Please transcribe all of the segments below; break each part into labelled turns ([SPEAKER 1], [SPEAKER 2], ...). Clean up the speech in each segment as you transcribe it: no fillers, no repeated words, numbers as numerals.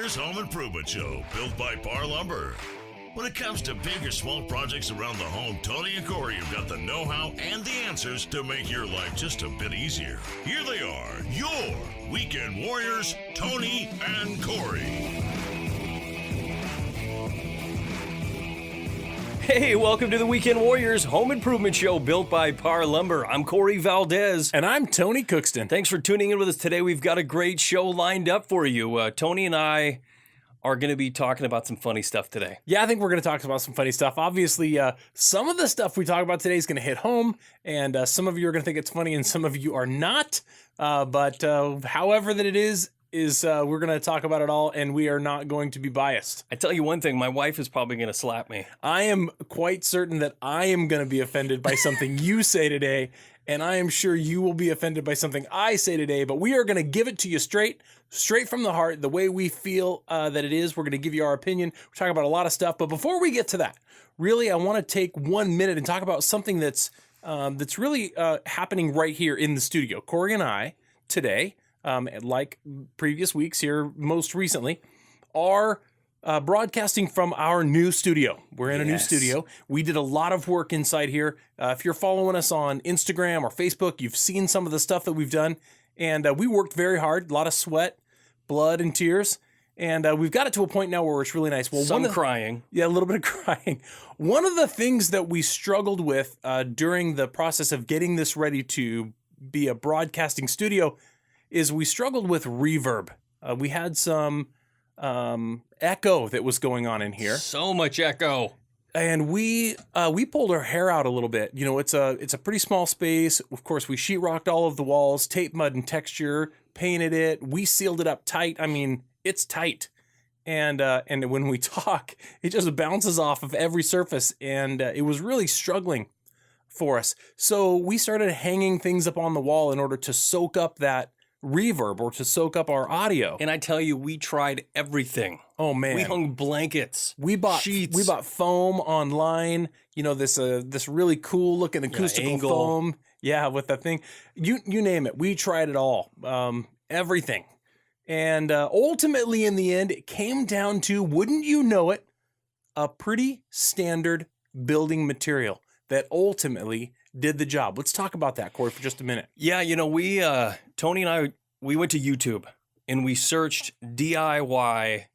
[SPEAKER 1] Warriors Home Improvement Show, built by Parr Lumber. When it comes to big or small projects around the home, Tony and Corey have got the know-how and the answers to make your life just a bit easier. Here they are, your Weekend Warriors, Tony and Corey.
[SPEAKER 2] Hey, welcome to the Weekend Warriors Home Improvement Show, built by Parr Lumber. I'm Corey Valdez.
[SPEAKER 3] And I'm Tony Cookston.
[SPEAKER 2] Thanks for tuning in with us today. We've got a great show lined up for you. Tony and I are going to be talking about some funny stuff today.
[SPEAKER 3] Yeah, I think we're going to talk about some funny stuff. Obviously, some of the stuff we talk about today is going to hit home, and some of you are going to think it's funny, and some of you are not. But however that it is we're going to talk about it all, and we are not going to be biased.
[SPEAKER 2] I tell you one thing, my wife is probably going to slap me.
[SPEAKER 3] I am quite certain that I am going to be offended by something you say today, and I am sure you will be offended by something I say today, but we are going to give it to you straight from the heart, the way we feel that it is. We're going to give you our opinion. We're talking about a lot of stuff, but before we get to that, really, I want to take 1 minute and talk about something that's really happening right here in the studio. Corey and I, today, like previous weeks here, most recently, are broadcasting from our new studio. We're in a new studio. We did a lot of work inside here. If you're following us on Instagram or Facebook, you've seen some of the stuff that we've done. And we worked very hard, a lot of sweat, blood, and tears. And we've got it to a point now where it's really nice. Well,
[SPEAKER 2] Some crying.
[SPEAKER 3] Yeah, a little bit of crying. One of the things that we struggled with during the process of getting this ready to be a broadcasting studio is we struggled with reverb. We had some echo that was going on in here.
[SPEAKER 2] So much echo.
[SPEAKER 3] And we pulled our hair out a little bit. You know, it's a pretty small space. Of course, we sheetrocked all of the walls, tape, mud, and texture, painted it. We sealed it up tight. I mean, it's tight. And when we talk, it just bounces off of every surface. And it was really struggling for us. So we started hanging things up on the wall in order to soak up that reverb or to soak up our audio.
[SPEAKER 2] And I tell you, we tried everything.
[SPEAKER 3] Oh man,
[SPEAKER 2] we hung blankets,
[SPEAKER 3] we bought
[SPEAKER 2] sheets,
[SPEAKER 3] we bought foam online. You know, this really cool looking acoustical foam. Yeah, with the thing, you name it. We tried it all, everything, and ultimately in the end, it came down to, wouldn't you know it, a pretty standard building material that ultimately did the job. Let's talk about that, Corey, for just a minute.
[SPEAKER 2] Yeah, you know, we, Tony and I, we went to YouTube and we searched DIY,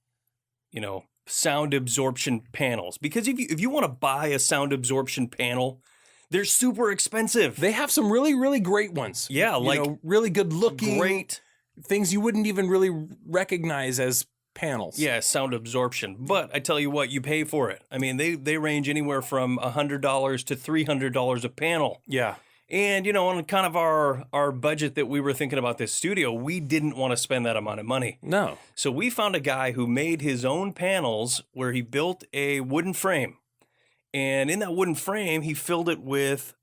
[SPEAKER 2] you know, sound absorption panels. Because if you want to buy a sound absorption panel, they're super expensive.
[SPEAKER 3] They have some really, really great ones.
[SPEAKER 2] Yeah,
[SPEAKER 3] really good looking.
[SPEAKER 2] Great.
[SPEAKER 3] Things you wouldn't even really recognize as panels.
[SPEAKER 2] Yeah, sound absorption. But I tell you what, you pay for it. I mean, they range anywhere from $100 to $300 a panel.
[SPEAKER 3] Yeah.
[SPEAKER 2] And, you know, on kind of our budget that we were thinking about this studio, we didn't want to spend that amount of money.
[SPEAKER 3] No.
[SPEAKER 2] So we found a guy who made his own panels where he built a wooden frame. And in that wooden frame, he filled it with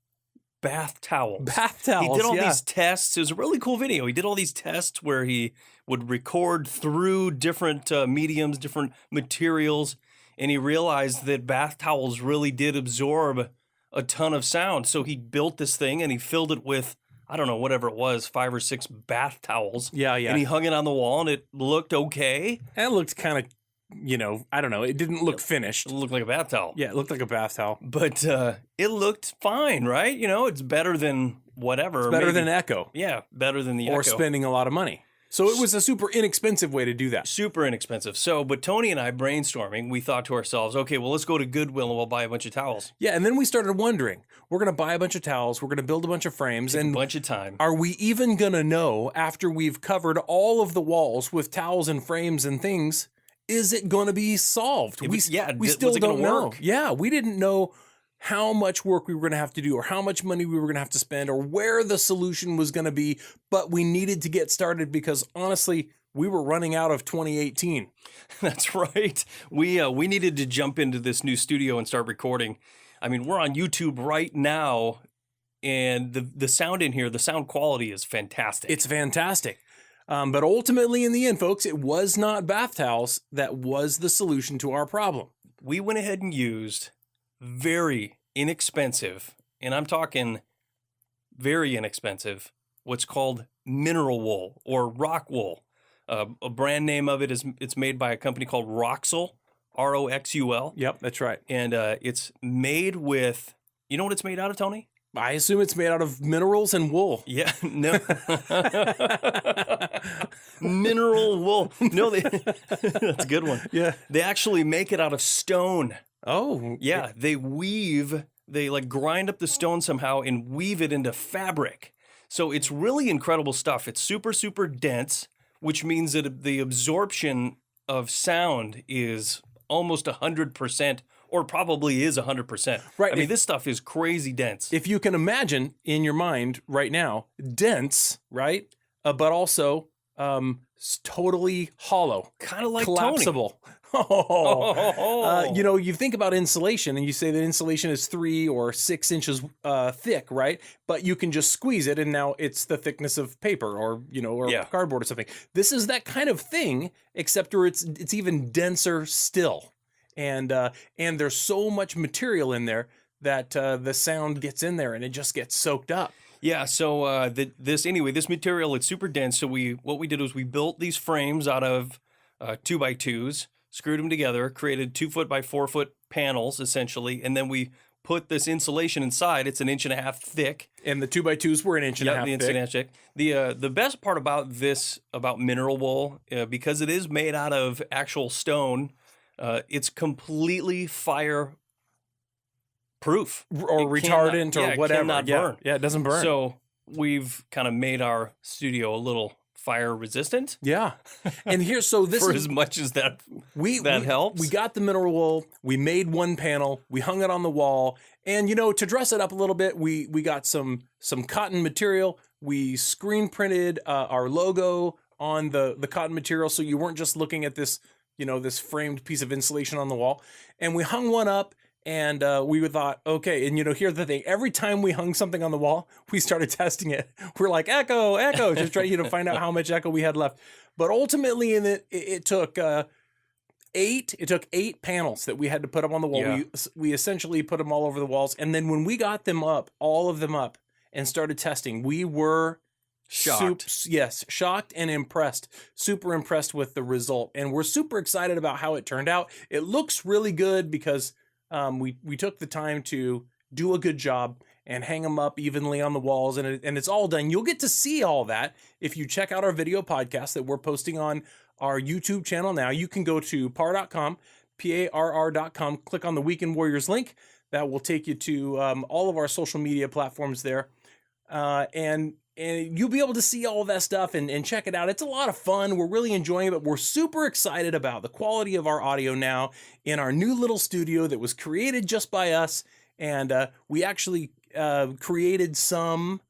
[SPEAKER 2] bath towels.
[SPEAKER 3] Bath towels,
[SPEAKER 2] He did all these tests. It was a really cool video. He did all these tests where he would record through different mediums, different materials, and he realized that bath towels really did absorb a ton of sound. So he built this thing and he filled it with, I don't know, whatever it was, 5 or 6 bath towels.
[SPEAKER 3] Yeah.
[SPEAKER 2] And he hung it on the wall and it looked okay.
[SPEAKER 3] And it looked kind of, you know, I don't know. It didn't look finished.
[SPEAKER 2] It looked like a bath towel.
[SPEAKER 3] Yeah, it looked like a bath towel.
[SPEAKER 2] But it looked fine, right? You know, it's better than whatever.
[SPEAKER 3] It's better than Echo.
[SPEAKER 2] Yeah, better than the
[SPEAKER 3] Or
[SPEAKER 2] Echo.
[SPEAKER 3] spending a lot of money. So it was a super inexpensive way to do that.
[SPEAKER 2] Super inexpensive. So, but Tony and I brainstorming, we thought to ourselves, okay, well, let's go to Goodwill and we'll buy a bunch of towels.
[SPEAKER 3] Yeah, and then we started wondering, we're going to buy a bunch of towels, we're going to build a bunch of frames,
[SPEAKER 2] Take
[SPEAKER 3] and
[SPEAKER 2] a bunch of time.
[SPEAKER 3] Are we even going to know after we've covered all of the walls with towels and frames and things, is it going to be solved? We still don't know. Yeah, we didn't know how much work we were going to have to do or how much money we were going to have to spend or where the solution was going to be, but we needed to get started because honestly, we were running out of 2018.
[SPEAKER 2] That's right. We needed to jump into this new studio and start recording. I mean, we're on YouTube right now, and the sound in here, the sound quality is fantastic.
[SPEAKER 3] It's fantastic. But ultimately, in the end, folks, it was not bath towels that was the solution to our problem.
[SPEAKER 2] We went ahead and used very inexpensive, and I'm talking very inexpensive, what's called mineral wool or rock wool. A brand name of it is it's made by a company called Roxul, Roxul,
[SPEAKER 3] Yep, that's right.
[SPEAKER 2] and it's made with. You know what it's made out of, Tony?
[SPEAKER 3] I assume it's made out of minerals and wool.
[SPEAKER 2] Yeah, no. Mineral wool. No, that's a good one.
[SPEAKER 3] Yeah.
[SPEAKER 2] They actually make it out of stone.
[SPEAKER 3] Oh.
[SPEAKER 2] Yeah, they like grind up the stone somehow and weave it into fabric. So it's really incredible stuff. It's super, super dense, which means that the absorption of sound is almost 100%. Or probably is 100%.
[SPEAKER 3] Right.
[SPEAKER 2] I mean, this stuff is crazy dense.
[SPEAKER 3] If you can imagine in your mind right now, dense, right? But also totally hollow.
[SPEAKER 2] Kind of like
[SPEAKER 3] collapsible. You think about insulation and you say that insulation is 3 or 6 inches thick, right? But you can just squeeze it and now it's the thickness of paper or cardboard or something. This is that kind of thing, except where it's even denser still. And there's so much material in there that the sound gets in there and it just gets soaked up.
[SPEAKER 2] Yeah. So this material, it's super dense. So what we did was we built these frames out of 2x2s, screwed them together, created 2 foot by 4 foot panels essentially, and then we put this insulation inside. It's 1.5 inches thick,
[SPEAKER 3] and the 2x2s were 1.5 inches thick.
[SPEAKER 2] The best part about mineral wool, because it is made out of actual stone. It's completely fire proof
[SPEAKER 3] or retardant or whatever.
[SPEAKER 2] It cannot burn.
[SPEAKER 3] Yeah, it doesn't burn.
[SPEAKER 2] So we've kind of made our studio a little fire resistant.
[SPEAKER 3] Yeah. And here, so this
[SPEAKER 2] for as much as that helps.
[SPEAKER 3] We got the mineral wool, we made one panel, we hung it on the wall, and to dress it up a little bit, we got some cotton material. We screen printed our logo on the cotton material, so you weren't just looking at this this framed piece of insulation on the wall. And we hung one up and we thought, okay, and here's the thing. Every time we hung something on the wall, we started testing it. We're like, echo, just trying to find out how much echo we had left. But ultimately it took 8 panels that we had to put up on the wall.
[SPEAKER 2] Yeah.
[SPEAKER 3] We essentially put them all over the walls. And then when we got them up, all of them up, and started testing, we were
[SPEAKER 2] shocked.
[SPEAKER 3] Shocked and impressed. Super impressed with the result. And we're super excited about how it turned out. It looks really good because we took the time to do a good job and hang them up evenly on the walls. And it's all done. You'll get to see all that if you check out our video podcast that we're posting on our YouTube channel now. You can go to parr.com, PARR.com, click on the Weekend Warriors link. That will take you to all of our social media platforms there. And you'll be able to see all of that stuff and check it out. It's a lot of fun. We're really enjoying it, but we're super excited about the quality of our audio now in our new little studio that was created just by us. And we actually created some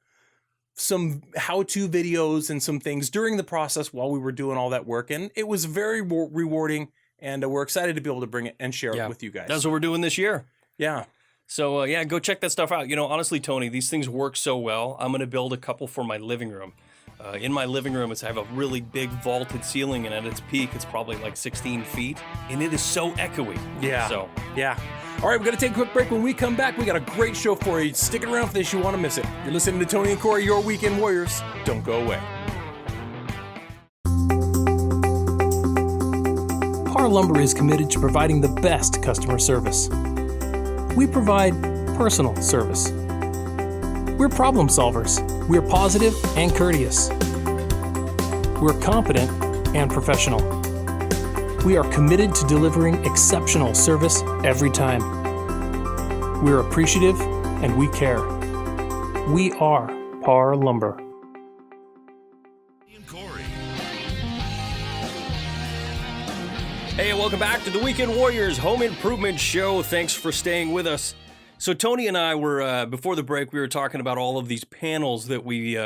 [SPEAKER 3] how-to videos and some things during the process while we were doing all that work. And it was very rewarding, and we're excited to be able to bring it and share it with you guys.
[SPEAKER 2] That's what we're doing this year.
[SPEAKER 3] Yeah.
[SPEAKER 2] So, go check that stuff out. Honestly, Tony, these things work so well. I'm going to build a couple for my living room. In my living room, I have a really big vaulted ceiling, and at its peak, it's probably like 16 feet, and it is so echoey.
[SPEAKER 3] Yeah.
[SPEAKER 2] So,
[SPEAKER 3] yeah. All right, we're going to take a quick break. When we come back, we got a great show for you. Stick around for this. You want to miss it. You're listening to Tony and Corey, your Weekend Warriors. Don't go away. Parr Lumber is committed to providing the best customer service. We provide personal service. We're problem solvers. We're positive and courteous. We're competent and professional. We are committed to delivering exceptional service every time. We're appreciative and we care. We are Parr Lumber.
[SPEAKER 1] Corey.
[SPEAKER 2] Hey, welcome back to the Weekend Warriors Home Improvement Show. Thanks for staying with us. So Tony and I were, before the break, we were talking about all of these panels that we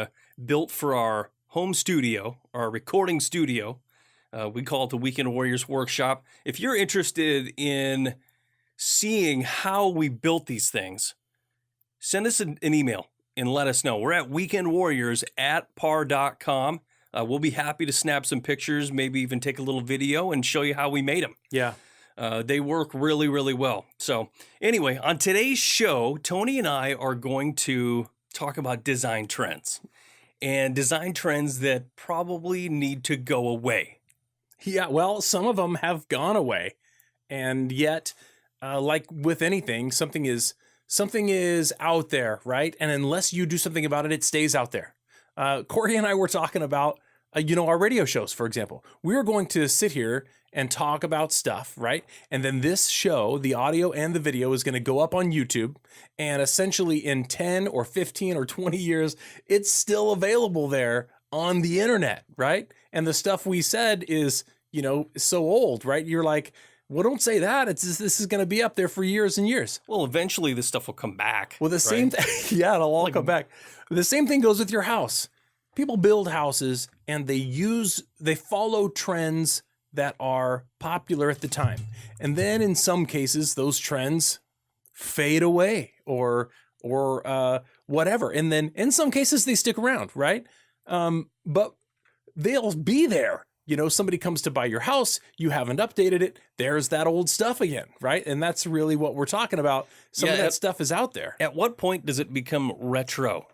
[SPEAKER 2] built for our home studio, our recording studio. We call it the Weekend Warriors Workshop. If you're interested in seeing how we built these things, send us an email and let us know. We're at weekendwarriors@parr.com. We'll be happy to snap some pictures, maybe even take a little video and show you how we made them.
[SPEAKER 3] Yeah.
[SPEAKER 2] They work really, really well. So anyway, on today's show, Tony and I are going to talk about design trends. and design trends that probably need to go away.
[SPEAKER 3] Yeah, well, some of them have gone away, and yet, like with anything, something is out there, right? And unless you do something about it, it stays out there. Corey and I were talking about, our radio shows, for example. We are going to sit here and talk about stuff, right? And then this show, the audio and the video, is going to go up on YouTube. And essentially in 10 or 15 or 20 years, it's still available there on the internet, right? And the stuff we said is, so old, right? You're like, well, don't say that. This is going to be up there for years and years.
[SPEAKER 2] Well, eventually this stuff will come back.
[SPEAKER 3] Well, the same thing, yeah, it'll all come back. The same thing goes with your house. People build houses and they follow trends that are popular at the time. And then in some cases, those trends fade away or whatever. And then in some cases they stick around, right? But they'll be there. Somebody comes to buy your house, you haven't updated it, there's that old stuff again, right? And that's really what we're talking about. Some of that stuff is out there.
[SPEAKER 2] At what point does it become retro?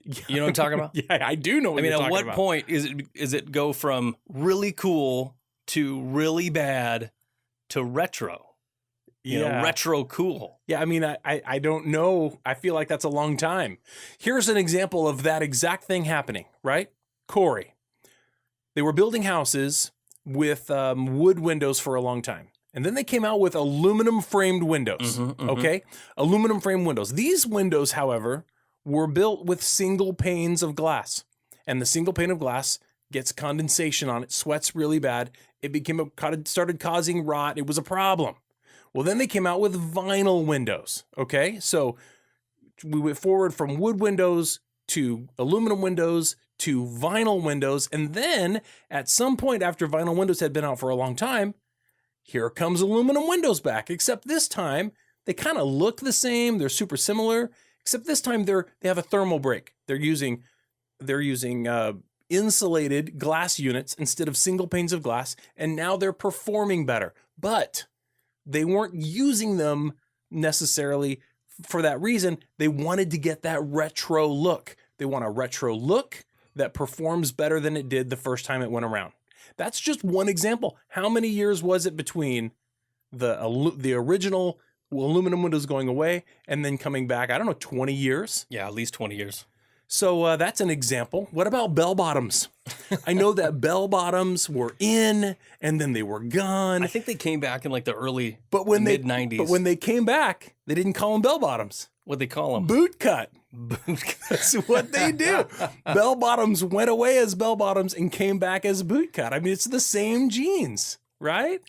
[SPEAKER 2] You know what I'm talking about?
[SPEAKER 3] Yeah, I do know what you're talking about.
[SPEAKER 2] At what point is it go from really cool to really bad to retro? Retro cool.
[SPEAKER 3] Yeah, I don't know. I feel like that's a long time. Here's an example of that exact thing happening, right? Corey. They were building houses with wood windows for a long time. And then they came out with aluminum framed windows, okay? Aluminum framed windows. These windows, however, were built with single panes of glass. And the single pane of glass gets condensation on it, sweats really bad. It started causing rot. It was a problem. Well, then they came out with vinyl windows, okay? So we went forward from wood windows to aluminum windows to vinyl windows. And then at some point after vinyl windows had been out for a long time, here comes aluminum windows back, except this time they kind of look the same. They're super similar, except this time they have a thermal break. They're using insulated glass units instead of single panes of glass. And now they're performing better, but they weren't using them necessarily for that reason. They wanted to get that retro look. They want a retro look that performs better than it did the first time it went around. That's just one example. How many years was it between the original aluminum windows going away and then coming back? I don't know, 20 years?
[SPEAKER 2] Yeah, at least 20 years.
[SPEAKER 3] So that's an example. What about bell bottoms? I know that bell bottoms were in and then they were gone.
[SPEAKER 2] I think they came back in like the early
[SPEAKER 3] mid-90s. But when they came back, they didn't call them bell bottoms.
[SPEAKER 2] What'd they call them?
[SPEAKER 3] Boot cut. That's what they do. Bell bottoms went away as bell bottoms and came back as boot cut. It's the same jeans, right?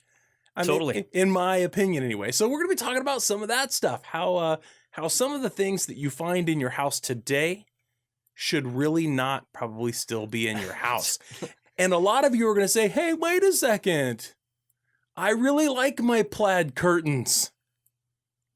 [SPEAKER 2] Totally.
[SPEAKER 3] In my opinion, anyway. So we're going to be talking about some of that stuff. How some of the things that you find in your house today should really not probably still be in your house. And a lot of you are going to say, hey, wait a second. I really like my plaid curtains.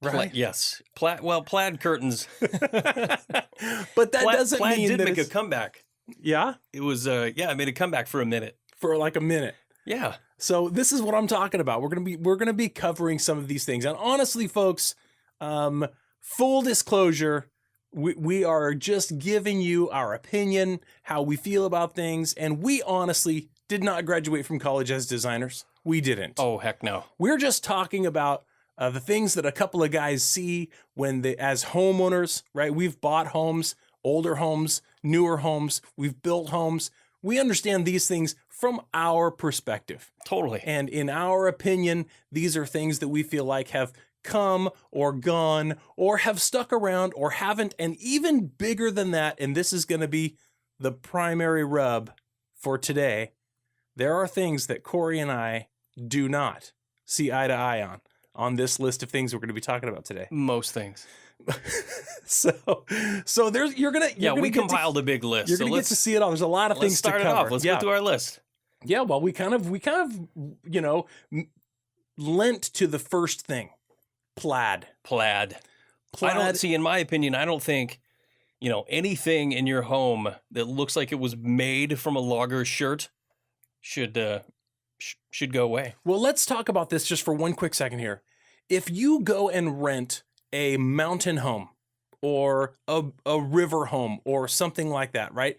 [SPEAKER 3] Right?
[SPEAKER 2] Yes. Plaid curtains.
[SPEAKER 3] But that doesn't
[SPEAKER 2] Plaid
[SPEAKER 3] mean
[SPEAKER 2] did
[SPEAKER 3] that
[SPEAKER 2] make a comeback.
[SPEAKER 3] Yeah?
[SPEAKER 2] It was, it made a comeback for a minute.
[SPEAKER 3] For like a minute.
[SPEAKER 2] Yeah.
[SPEAKER 3] So this is what I'm talking about. We're gonna be covering some of these things. And honestly, folks, full disclosure, we are just giving you our opinion, how we feel about things, and we honestly did not graduate from college as designers. We didn't.
[SPEAKER 2] Oh, heck no.
[SPEAKER 3] We're just talking about the things that a couple of guys see as homeowners, right? We've bought homes, older homes, newer homes. We've built homes. We understand these things from our perspective.
[SPEAKER 2] Totally.
[SPEAKER 3] And in our opinion, these are things that we feel like have come or gone or have stuck around or haven't. And even bigger than that, and this is going to be the primary rub for today, there are things that Corey and I do not see eye to eye on this list of things we're going to be talking about today.
[SPEAKER 2] Most things.
[SPEAKER 3] So there's
[SPEAKER 2] we compiled a big list.
[SPEAKER 3] You're going to get to see it all. There's a lot of things to cover.
[SPEAKER 2] Let's start it off. Let's go through our list.
[SPEAKER 3] Yeah, well, we kind of lent to the first thing. Plaid.
[SPEAKER 2] I don't see, in my opinion, I don't think, anything in your home that looks like it was made from a logger shirt should go away.
[SPEAKER 3] Well, let's talk about this just for one quick second here. If you go and rent a mountain home or a river home or something like that, right?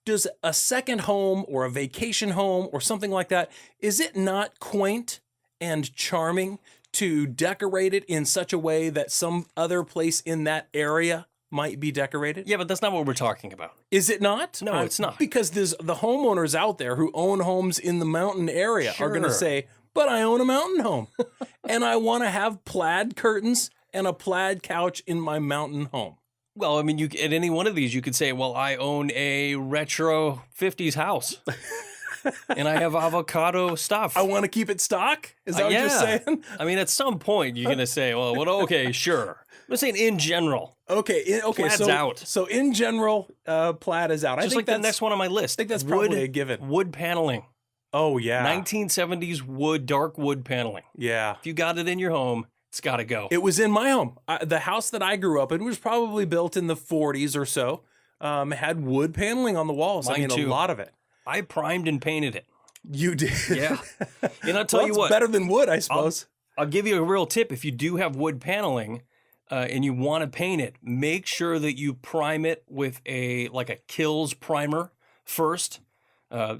[SPEAKER 3] Does a second home or a vacation home or something like that, is it not quaint and charming to decorate it in such a way that some other place in that area might be decorated?
[SPEAKER 2] Yeah, but that's not what we're talking about.
[SPEAKER 3] Is it not?
[SPEAKER 2] No, it's not.
[SPEAKER 3] Because there's the homeowners out there who own homes in the mountain area are going to
[SPEAKER 2] Sure.
[SPEAKER 3] say, but I own a mountain home and I want to have plaid curtains and a plaid couch in my mountain home.
[SPEAKER 2] Well, I mean, at any one of these, you could say, well, I own a retro 50s house and I have avocado stuff.
[SPEAKER 3] I want to keep it stock? Is that what you're saying?
[SPEAKER 2] I mean, at some point, you're going to say, well, okay, sure. I'm saying in general.
[SPEAKER 3] Okay.
[SPEAKER 2] Plaid's out.
[SPEAKER 3] So in general, plaid is out.
[SPEAKER 2] Just like the next one on my list.
[SPEAKER 3] I think that's probably a given.
[SPEAKER 2] Wood paneling.
[SPEAKER 3] Oh, yeah.
[SPEAKER 2] 1970s wood, dark wood paneling.
[SPEAKER 3] Yeah.
[SPEAKER 2] If you got it in your home, it's got to go.
[SPEAKER 3] It was in my home. The house that I grew up in was probably built in the 40s or so. Had wood paneling on the walls.
[SPEAKER 2] Mine too.
[SPEAKER 3] A lot of it.
[SPEAKER 2] I primed and painted it.
[SPEAKER 3] You did?
[SPEAKER 2] Yeah. And I'll tell you
[SPEAKER 3] it's
[SPEAKER 2] what.
[SPEAKER 3] better than wood, I suppose.
[SPEAKER 2] I'll give you a real tip. If you do have wood paneling and you want to paint it, make sure that you prime it with a Kills primer first.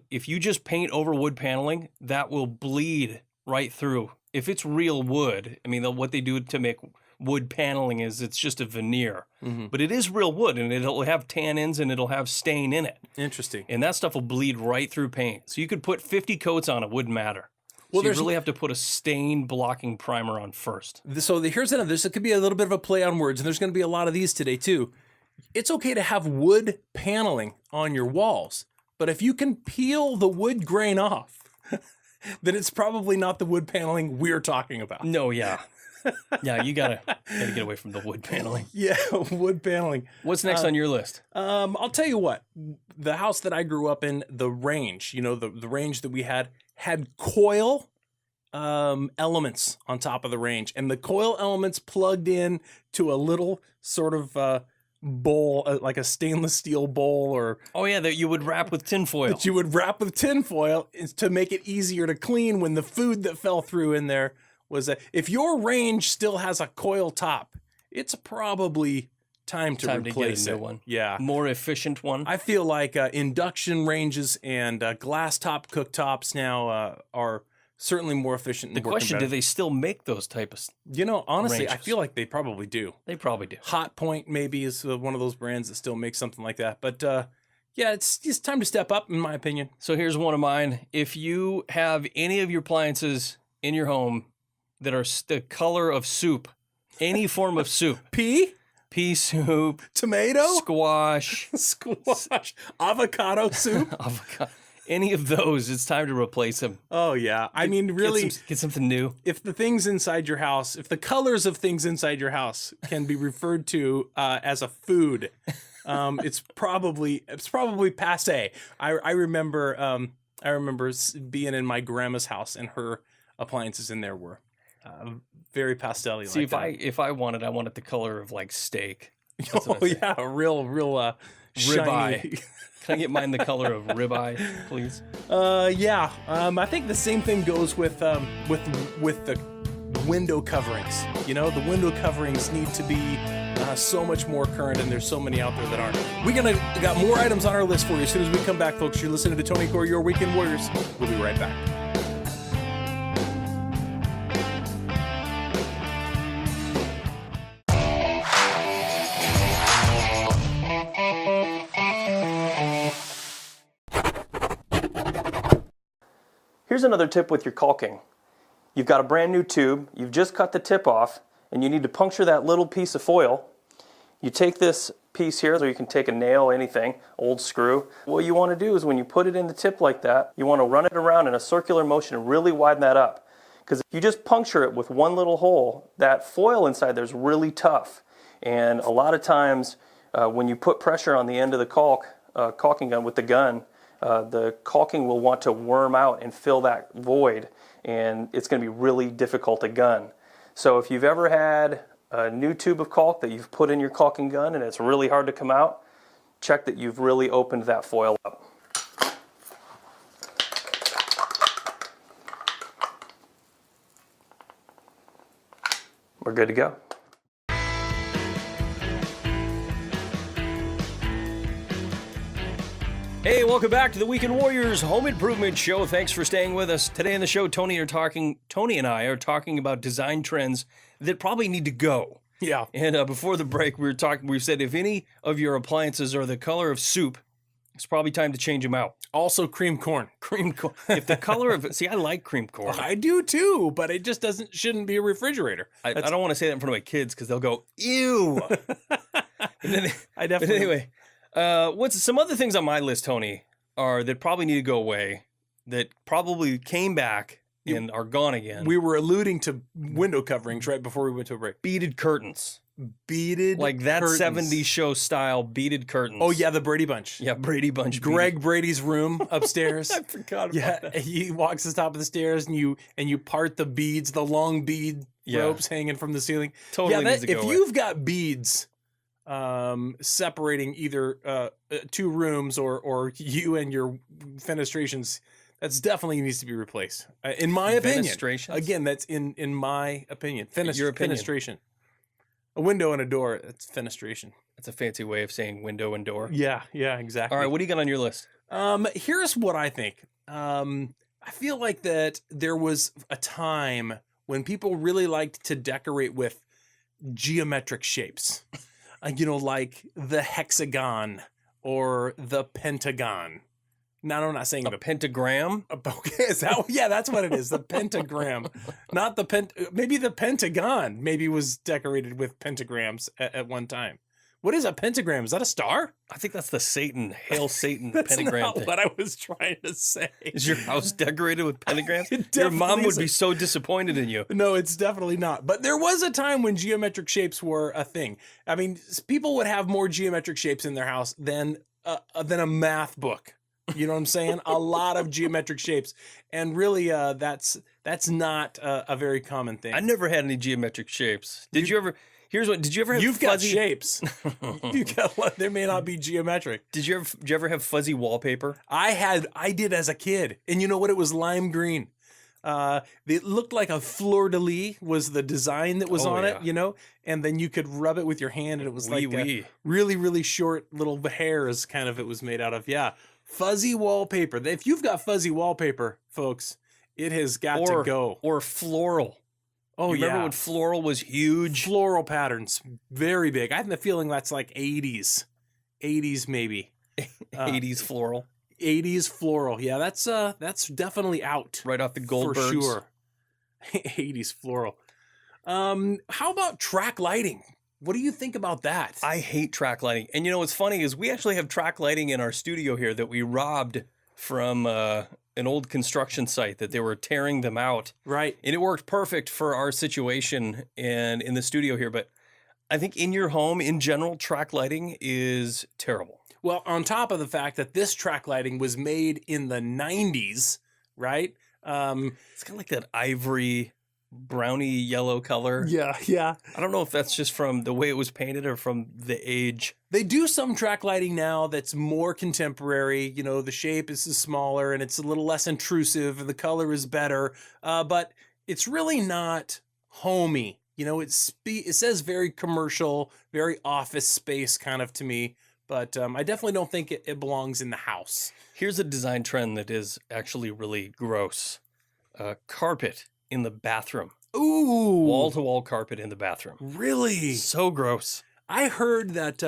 [SPEAKER 2] If you just paint over wood paneling, that will bleed right through. If it's real wood, I mean, what they do to make wood paneling is it's just a veneer. Mm-hmm. But it is real wood, and it'll have tannins and it'll have stain in it.
[SPEAKER 3] Interesting.
[SPEAKER 2] And that stuff will bleed right through paint. So you could put 50 coats on, it wouldn't matter.
[SPEAKER 3] Well,
[SPEAKER 2] so you really have to put a stain blocking primer on first.
[SPEAKER 3] So here's another. This could be a little bit of a play on words, and there's going to be a lot of these today too. It's okay to have wood paneling on your walls, but if you can peel the wood grain off, then it's probably not the wood paneling we're talking about.
[SPEAKER 2] No, yeah. Yeah, you gotta get away from the wood paneling.
[SPEAKER 3] Yeah, wood paneling.
[SPEAKER 2] What's next on your list?
[SPEAKER 3] I'll tell you what. The house that I grew up in, the range, the range that we had coil elements on top of the range, and the coil elements plugged in to a little sort of bowl, like a stainless steel bowl, or
[SPEAKER 2] that you would wrap with tinfoil.
[SPEAKER 3] That you would wrap with tinfoil to make it easier to clean when the food that fell through in there was if your range still has a coil top, it's probably time to replace
[SPEAKER 2] get a new
[SPEAKER 3] it.
[SPEAKER 2] one.
[SPEAKER 3] Yeah,
[SPEAKER 2] more efficient one.
[SPEAKER 3] I feel like induction ranges and glass top cooktops now are certainly more efficient.
[SPEAKER 2] The question: do they still make those type of?
[SPEAKER 3] Honestly,
[SPEAKER 2] ranges?
[SPEAKER 3] I feel like they probably do.
[SPEAKER 2] They probably do.
[SPEAKER 3] Hot Point maybe is one of those brands that still makes something like that. But yeah, it's time to step up, in my opinion.
[SPEAKER 2] So here's one of mine. If you have any of your appliances in your home that are the color of soup, any form of soup,
[SPEAKER 3] pea
[SPEAKER 2] soup,
[SPEAKER 3] tomato,
[SPEAKER 2] squash,
[SPEAKER 3] avocado soup,
[SPEAKER 2] any of those, it's time to replace them.
[SPEAKER 3] Oh yeah, I mean, really,
[SPEAKER 2] get something new.
[SPEAKER 3] If the things inside your house, if the colors of things inside your house can be referred to as a food, it's probably passé. I remember being in my grandma's house, and her appliances in there were very pastel-y.
[SPEAKER 2] See,
[SPEAKER 3] like
[SPEAKER 2] if I want it the color of like steak.
[SPEAKER 3] Oh yeah, real
[SPEAKER 2] ribeye. Can I get mine the color of ribeye, please?
[SPEAKER 3] Yeah. I think the same thing goes with the window coverings. The window coverings need to be so much more current, and there's so many out there that aren't. We got more items on our list for you as soon as we come back, folks. You're listening to Tony Corey, Your Weekend Warriors. We'll be right back.
[SPEAKER 2] Here's another tip with your caulking. You've got a brand new tube, you've just cut the tip off, and you need to puncture that little piece of foil. You take this piece here, or you can take a nail, anything, old screw. What you want to do is when you put it in the tip like that, you want to run it around in a circular motion and really widen that up. Because if you just puncture it with one little hole, that foil inside there is really tough. And a lot of times when you put pressure on the end of the caulking gun with the gun, the caulking will want to worm out and fill that void, and it's going to be really difficult to gun. So if you've ever had a new tube of caulk that you've put in your caulking gun and it's really hard to come out, check that you've really opened that foil up. We're good to go. Hey, welcome back to the Weekend Warriors Home Improvement Show. Thanks for staying with us. Today on the show, Tony and I are talking about design trends that probably need to go.
[SPEAKER 3] Yeah.
[SPEAKER 2] And before the break, we said if any of your appliances are the color of soup, it's probably time to change them out.
[SPEAKER 3] Also cream corn.
[SPEAKER 2] Cream corn. If the color of see, I like cream corn.
[SPEAKER 3] I do too, but it just shouldn't be a refrigerator.
[SPEAKER 2] I don't want to say that in front of my kids because they'll go, ew.
[SPEAKER 3] I definitely.
[SPEAKER 2] But anyway, what's some other things on my list, Tony, are that probably need to go away, that probably came back and are gone again.
[SPEAKER 3] We were alluding to window coverings right before we went to a break.
[SPEAKER 2] Beaded curtains.
[SPEAKER 3] Beaded
[SPEAKER 2] like that
[SPEAKER 3] curtains.
[SPEAKER 2] 70s show style beaded curtains.
[SPEAKER 3] Oh, yeah, the Brady Bunch.
[SPEAKER 2] Yeah, Brady Bunch.
[SPEAKER 3] Greg Brady's room upstairs.
[SPEAKER 2] I forgot about that.
[SPEAKER 3] He walks to the top of the stairs and you part the beads, the long bead ropes hanging from the ceiling.
[SPEAKER 2] Totally needs to go
[SPEAKER 3] if
[SPEAKER 2] away.
[SPEAKER 3] you've got beads separating either two rooms or you and your fenestrations, that's definitely needs to be replaced. In my opinion.
[SPEAKER 2] Fenestrations?
[SPEAKER 3] Again, that's in my opinion.
[SPEAKER 2] Your opinion.
[SPEAKER 3] Fenestration. A window and a door, that's fenestration.
[SPEAKER 2] That's a fancy way of saying window and door.
[SPEAKER 3] Yeah, exactly.
[SPEAKER 2] All right, what do you got on your list?
[SPEAKER 3] Here's what I think. I feel like that there was a time when people really liked to decorate with geometric shapes. Like the hexagon or the pentagon. No, I'm not saying
[SPEAKER 2] A pentagram?
[SPEAKER 3] Okay, is that? Yeah, that's what it is. The pentagram, not the maybe the Pentagon. Maybe was decorated with pentagrams at one time. What is a pentagram? Is that a star?
[SPEAKER 2] I think that's the Satan, Hail Satan
[SPEAKER 3] That's
[SPEAKER 2] pentagram
[SPEAKER 3] not
[SPEAKER 2] thing.
[SPEAKER 3] what I was trying to say.
[SPEAKER 2] Is your house decorated with pentagrams?
[SPEAKER 3] It
[SPEAKER 2] Your mom
[SPEAKER 3] definitely
[SPEAKER 2] would be
[SPEAKER 3] is.
[SPEAKER 2] so disappointed in you.
[SPEAKER 3] No, it's definitely not. But there was a time when geometric shapes were a thing. I mean, people would have more geometric shapes in their house than a math book. You know what I'm saying? A lot of geometric shapes, and really, that's not a very common thing.
[SPEAKER 2] I never had any geometric shapes. Did you ever? Here's what. Did you ever have?
[SPEAKER 3] You've
[SPEAKER 2] fuzzy,
[SPEAKER 3] got shapes. You got. There may not be geometric.
[SPEAKER 2] Did you ever have fuzzy wallpaper?
[SPEAKER 3] I did as a kid, and you know what? It was lime green. It looked like a fleur de lis was the design that was on it, and then you could rub it with your hand, and it was like a really, really short little hairs kind of it was made out of. Yeah. Fuzzy wallpaper. If you've got fuzzy wallpaper, folks, it has got to go.
[SPEAKER 2] Or floral.
[SPEAKER 3] Oh,
[SPEAKER 2] you remember when floral was huge?
[SPEAKER 3] Floral patterns, very big. I have the feeling that's like 80s maybe.
[SPEAKER 2] 80s floral.
[SPEAKER 3] 80s floral. Yeah, that's definitely out.
[SPEAKER 2] Right off the Goldbergs.
[SPEAKER 3] For sure. 80s floral. How about track lighting? What do you think about that?
[SPEAKER 2] I hate track lighting. And what's funny is we actually have track lighting in our studio here that we robbed from an old construction site that they were tearing them out.
[SPEAKER 3] Right.
[SPEAKER 2] And it worked perfect for our situation and in the studio here. But I think in your home, in general, track lighting is terrible.
[SPEAKER 3] Well, on top of the fact that this track lighting was made in the 90s, right?
[SPEAKER 2] It's kind of like that ivory brownie yellow color.
[SPEAKER 3] Yeah.
[SPEAKER 2] I don't know if that's just from the way it was painted or from the age.
[SPEAKER 3] They do some track lighting now that's more contemporary. The shape is smaller and it's a little less intrusive and the color is better. But it's really not homey. It says very commercial, very office space kind of to me. But I definitely don't think it belongs in the house.
[SPEAKER 2] Here's a design trend that is actually really gross. Carpet in the bathroom.
[SPEAKER 3] Ooh.
[SPEAKER 2] Wall-to-wall carpet in the bathroom.
[SPEAKER 3] Really?
[SPEAKER 2] So gross.
[SPEAKER 3] I heard that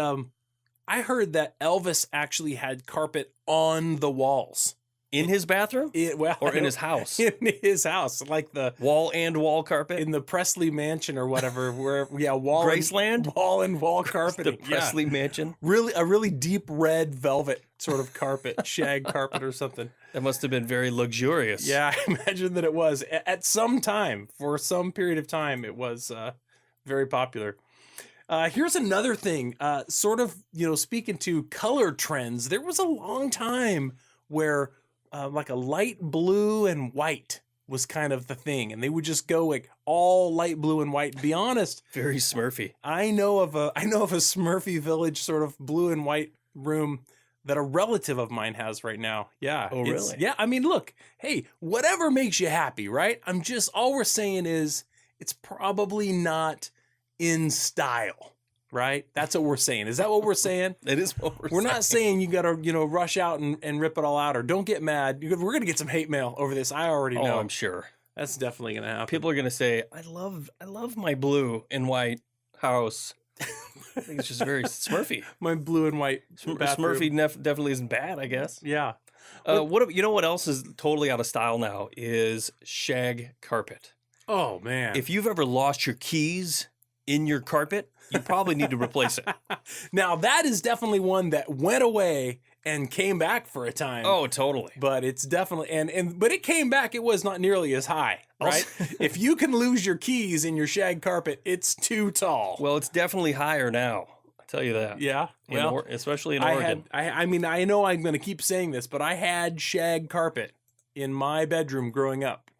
[SPEAKER 3] Elvis actually had carpet on the walls.
[SPEAKER 2] In his bathroom? Or in his house?
[SPEAKER 3] In his house. Like the
[SPEAKER 2] wall carpet?
[SPEAKER 3] In the Presley Mansion or whatever. Wall
[SPEAKER 2] Graceland?
[SPEAKER 3] And wall carpet.
[SPEAKER 2] The Presley Mansion?
[SPEAKER 3] Really, a really deep red velvet sort of carpet. Shag carpet or something.
[SPEAKER 2] That must have been very luxurious.
[SPEAKER 3] Yeah, I imagine that it was. At some time, for some period of time, it was very popular. Here's another thing. Speaking to color trends, there was a long time where like a light blue and white was kind of the thing, and they would just go like all light blue and white. Be honest,
[SPEAKER 2] very Smurfy.
[SPEAKER 3] I know of a Smurfy Village sort of blue and white room that a relative of mine has right now. Yeah.
[SPEAKER 2] Oh, really?
[SPEAKER 3] Yeah. I mean, look, hey, whatever makes you happy, right? All we're saying is it's probably not in style. right? That's what we're saying. Is that what we're saying?
[SPEAKER 2] It is what
[SPEAKER 3] We're not saying you got to, rush out and rip it all out, or don't get mad. We're going to get some hate mail over this. I already know.
[SPEAKER 2] Oh, I'm sure.
[SPEAKER 3] That's definitely going to happen.
[SPEAKER 2] People are going to say, I love my blue and white house. I think it's just very Smurfy.
[SPEAKER 3] My blue and white bathroom.
[SPEAKER 2] Smurfy definitely isn't bad, I guess.
[SPEAKER 3] Yeah.
[SPEAKER 2] What else is totally out of style now is shag carpet.
[SPEAKER 3] Oh, man.
[SPEAKER 2] If you've ever lost your keys in your carpet, you probably need to replace it.
[SPEAKER 3] Now, that is definitely one that went away and came back for a time.
[SPEAKER 2] Oh, totally.
[SPEAKER 3] But it's definitely but it came back. It was not nearly as high, right? If you can lose your keys in your shag carpet, it's too tall.
[SPEAKER 2] Well, it's definitely higher now. I tell you that.
[SPEAKER 3] Yeah. Well,
[SPEAKER 2] especially in Oregon.
[SPEAKER 3] I mean, I know I'm going to keep saying this, but I had shag carpet in my bedroom growing up.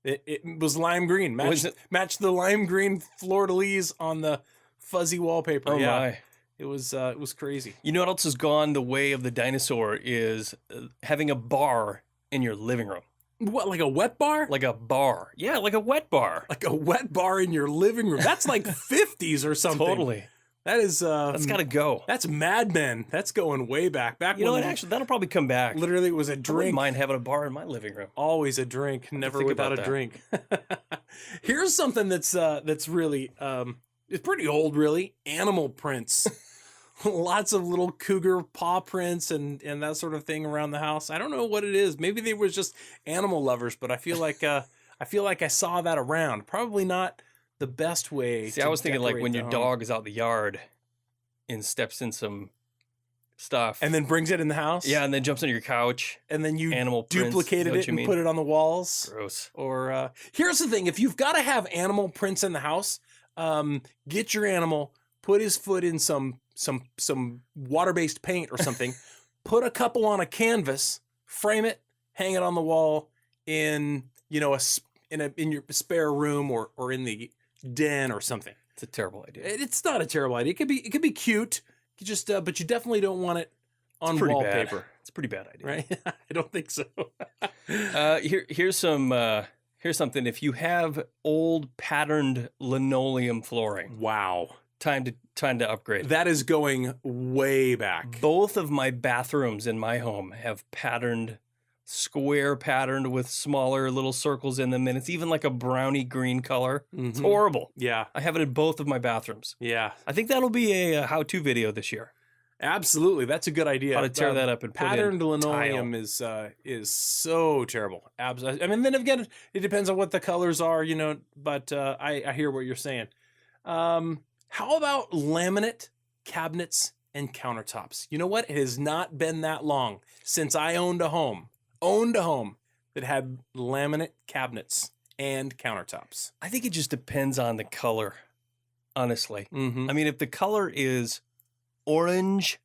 [SPEAKER 3] It was lime green. Matched the lime green fleur-de-lis on the fuzzy wallpaper.
[SPEAKER 2] Oh,
[SPEAKER 3] yeah.
[SPEAKER 2] my.
[SPEAKER 3] It was crazy.
[SPEAKER 2] You know what else has gone the way of the dinosaur is having a bar in your living room.
[SPEAKER 3] What, like a wet bar?
[SPEAKER 2] Like a bar. Yeah, like a wet bar.
[SPEAKER 3] Like a wet bar in your living room. That's like 50s or something.
[SPEAKER 2] Totally.
[SPEAKER 3] That is...
[SPEAKER 2] that's got to go.
[SPEAKER 3] That's Mad Men. That's going way back.
[SPEAKER 2] You know what? Actually, that'll probably come back.
[SPEAKER 3] Literally, it was a
[SPEAKER 2] I
[SPEAKER 3] drink.
[SPEAKER 2] wouldn't mind having a bar in my living room.
[SPEAKER 3] Always a drink. Never without a drink. Here's something that's really... it's pretty old, really. Animal prints. Lots of little cougar paw prints and that sort of thing around the house. I don't know what it is. Maybe they were just animal lovers, but I feel like I saw that around. Probably not the best way.
[SPEAKER 2] See, I was thinking like when your dog is out in the yard and steps in some stuff,
[SPEAKER 3] and then brings it in the house.
[SPEAKER 2] Yeah, and then jumps on your couch,
[SPEAKER 3] and then you
[SPEAKER 2] animal
[SPEAKER 3] duplicated it and put it on the walls.
[SPEAKER 2] Gross.
[SPEAKER 3] Or here's the thing: if you've got to have animal prints in the house, get your animal, put his foot in some water-based paint or something, put a couple on a canvas, frame it, hang it on the wall in in your spare room or in the den or something.
[SPEAKER 2] It's a terrible idea.
[SPEAKER 3] It's not a terrible idea. It could be cute. You just but you definitely don't want it on wallpaper.
[SPEAKER 2] Bad. It's a pretty bad idea,
[SPEAKER 3] right? I don't think so.
[SPEAKER 2] Here's something. If you have old patterned linoleum flooring,
[SPEAKER 3] wow.
[SPEAKER 2] Time to upgrade.
[SPEAKER 3] That is going way back.
[SPEAKER 2] Both of my bathrooms in my home have square patterned with smaller little circles in them, and it's even like a brownie green color. Mm-hmm. It's horrible.
[SPEAKER 3] Yeah.
[SPEAKER 2] I have it in both of my bathrooms.
[SPEAKER 3] Yeah.
[SPEAKER 2] I think that'll be a how-to video this year.
[SPEAKER 3] Absolutely. That's a good idea.
[SPEAKER 2] How to tear that up and put
[SPEAKER 3] patterned
[SPEAKER 2] in
[SPEAKER 3] linoleum
[SPEAKER 2] tile.
[SPEAKER 3] is so terrible. Absolutely. I mean, then again, it depends on what the colors are, but I hear what you're saying. How about laminate cabinets and countertops? You know what? It has not been that long since I owned a home that had laminate cabinets and countertops.
[SPEAKER 2] I think it just depends on the color, honestly.
[SPEAKER 3] Mm-hmm.
[SPEAKER 2] I mean, if the color is orange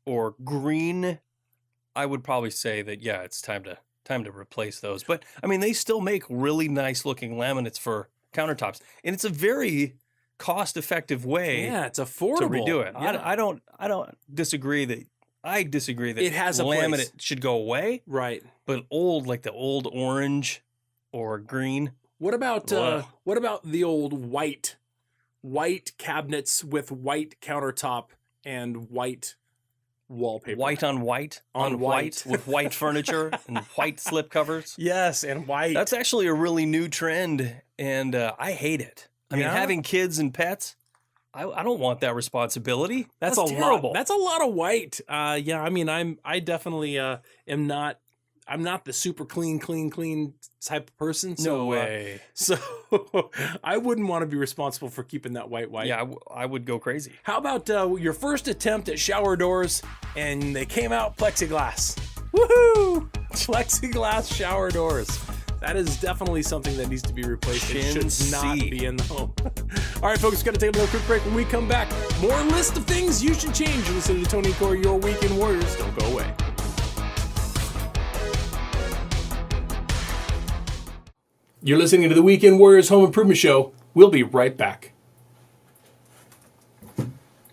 [SPEAKER 2] or green, I would probably say that, yeah, it's time to replace those. But, I mean, they still make really nice looking laminates for countertops. And it's a very cost-effective way
[SPEAKER 3] it's affordable
[SPEAKER 2] to redo it.
[SPEAKER 3] Yeah.
[SPEAKER 2] I don't disagree that
[SPEAKER 3] it has a
[SPEAKER 2] laminate
[SPEAKER 3] place.
[SPEAKER 2] Should go away.
[SPEAKER 3] Right.
[SPEAKER 2] But the old orange or green.
[SPEAKER 3] What about the old white cabinets with white countertop and white wallpaper?
[SPEAKER 2] White on white on white with white furniture and white slip covers.
[SPEAKER 3] Yes, and white.
[SPEAKER 2] That's actually a really new trend, and I hate it. I mean, having kids and pets, I don't want that responsibility. That's terrible.
[SPEAKER 3] That's a lot of white. Yeah, I mean, I definitely am not. I'm not the super clean type of person. So,
[SPEAKER 2] no way.
[SPEAKER 3] So I wouldn't want to be responsible for keeping that white.
[SPEAKER 2] Yeah, I would go crazy.
[SPEAKER 3] How about your first attempt at shower doors and they came out plexiglass? Woohoo! Plexiglass shower doors. That is definitely something that needs to be replaced. It should not be in the home. All right, folks, got to take a little quick break. When we come back, more list of things you should change. Listen to Tony and Corey, your Weekend Warriors. Don't go away. You're listening to the Weekend Warriors Home Improvement Show. We'll be right back.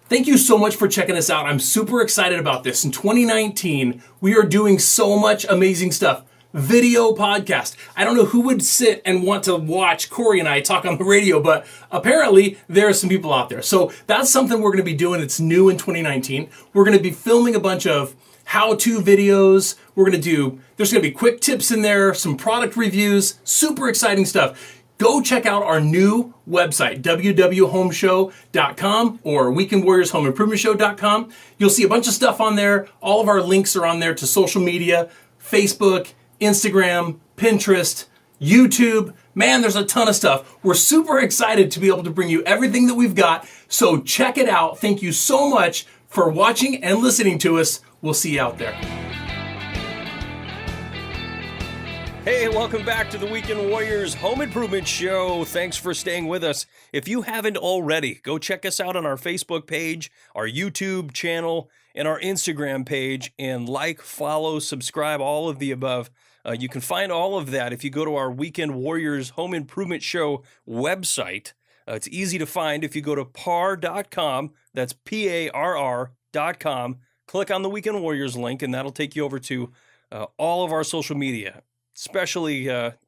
[SPEAKER 3] Thank you so much for checking us out. I'm super excited about this. In 2019, we are doing so much amazing stuff. video podcast. I don't know who would sit and want to watch Corey and I talk on the radio, but apparently there are some people out there. So that's something we're going to be doing. It's new in 2019. We're going to be filming a bunch of how-to videos. There's going to be quick tips in there, some product reviews, super exciting stuff. Go check out our new website, www.homeshow.com or weekendwarriorshomeimprovementshow.com. You'll see a bunch of stuff on there. All of our links are on there to social media, Facebook, Instagram, Pinterest, YouTube. Man, there's a ton of stuff. We're super excited to be able to bring you everything that we've got. So check it out. Thank you so much for watching and listening to us. We'll see you out there.
[SPEAKER 2] Hey, welcome back to the Weekend Warriors Home Improvement Show. Thanks for staying with us. If you haven't already, go check us out on our Facebook page, our YouTube channel, and our Instagram page, and like, follow, subscribe, all of the above. You can find all of that if you go to our Weekend Warriors Home Improvement Show website. It's easy to find if you go to parr.com. That's PARR.com. Click on the Weekend Warriors link, and that'll take you over to all of our social media, especially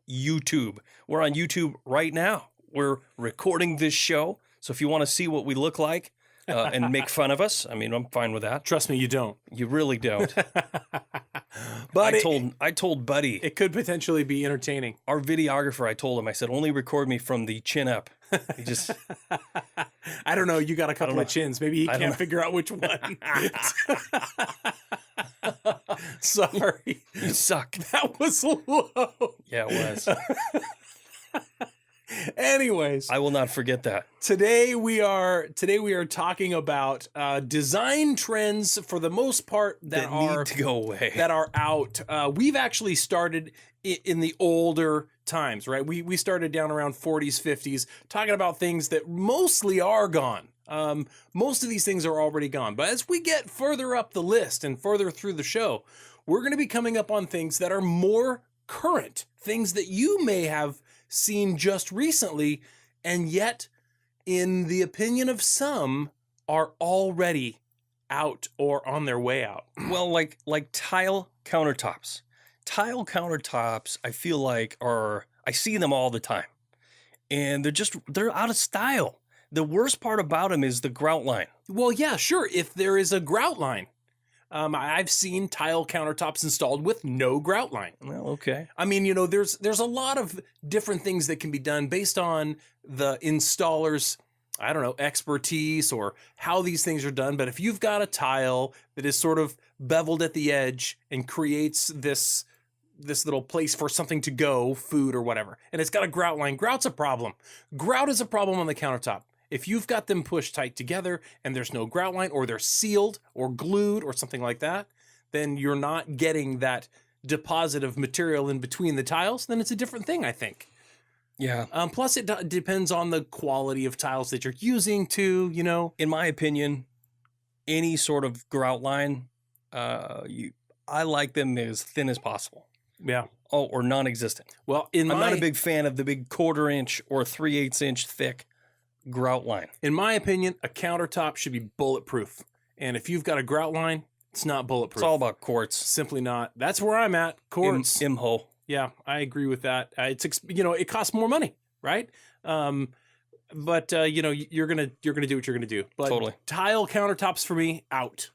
[SPEAKER 2] YouTube. We're on YouTube right now. We're recording this show, so if you want to see what we look like and make fun of us, I mean, I'm fine with that.
[SPEAKER 3] Trust me, you don't.
[SPEAKER 2] You really don't.
[SPEAKER 3] But
[SPEAKER 2] I told Buddy,
[SPEAKER 3] it could potentially be entertaining.
[SPEAKER 2] our videographer, I told him, I said, only record me from the chin up. He just,
[SPEAKER 3] I don't know. You got a couple
[SPEAKER 2] know.
[SPEAKER 3] of chins. Maybe he can't figure out which one. Sorry.
[SPEAKER 2] you suck.
[SPEAKER 3] That was low.
[SPEAKER 2] Yeah, it was.
[SPEAKER 3] Anyways,
[SPEAKER 2] I will not forget that.
[SPEAKER 3] today we are talking about design trends for the most part that
[SPEAKER 2] need to go away.
[SPEAKER 3] that are out. We've actually started in the older times, right? We started down around 40s, 50s, talking about things that mostly are gone. Most of these things are already gone. But as we get further up the list and further through the show, we're going to be coming up on things that are more current, things that you may have seen just recently, and yet, in the opinion of some, are already out or on their way out.
[SPEAKER 2] Well, like tile countertops. Tile countertops, I feel like I see them all the time. And they're out of style. The worst part about them is the grout line.
[SPEAKER 3] Well, yeah, sure. If there is a grout line, I've seen tile countertops installed with no grout line.
[SPEAKER 2] Well, okay.
[SPEAKER 3] I mean, there's a lot of different things that can be done based on the installer's, I don't know, expertise or how these things are done. But if you've got a tile that is sort of beveled at the edge and creates this little place for something to go, food or whatever, and it's got a grout line, grout's a problem. Grout is a problem on the countertop. If you've got them pushed tight together and there's no grout line, or they're sealed or glued or something like that, then you're not getting that deposit of material in between the tiles. Then it's a different thing, I think.
[SPEAKER 2] Yeah.
[SPEAKER 3] Plus, it depends on the quality of tiles that you're using too,
[SPEAKER 2] In my opinion, any sort of grout line, I like them as thin as possible.
[SPEAKER 3] Yeah.
[SPEAKER 2] Oh, or non-existent.
[SPEAKER 3] Well,
[SPEAKER 2] I'm not a big fan of the big 1/4 inch or 3/8 inch thick grout line.
[SPEAKER 3] In my opinion, a countertop should be bulletproof. And if you've got a grout line, it's not bulletproof.
[SPEAKER 2] It's all about quartz.
[SPEAKER 3] Simply not. That's where I'm at. Quartz.
[SPEAKER 2] Imho.
[SPEAKER 3] Yeah, I agree with that. It costs more money, right? But you're gonna do what you're gonna do. But
[SPEAKER 2] Totally.
[SPEAKER 3] Tile countertops for me, out.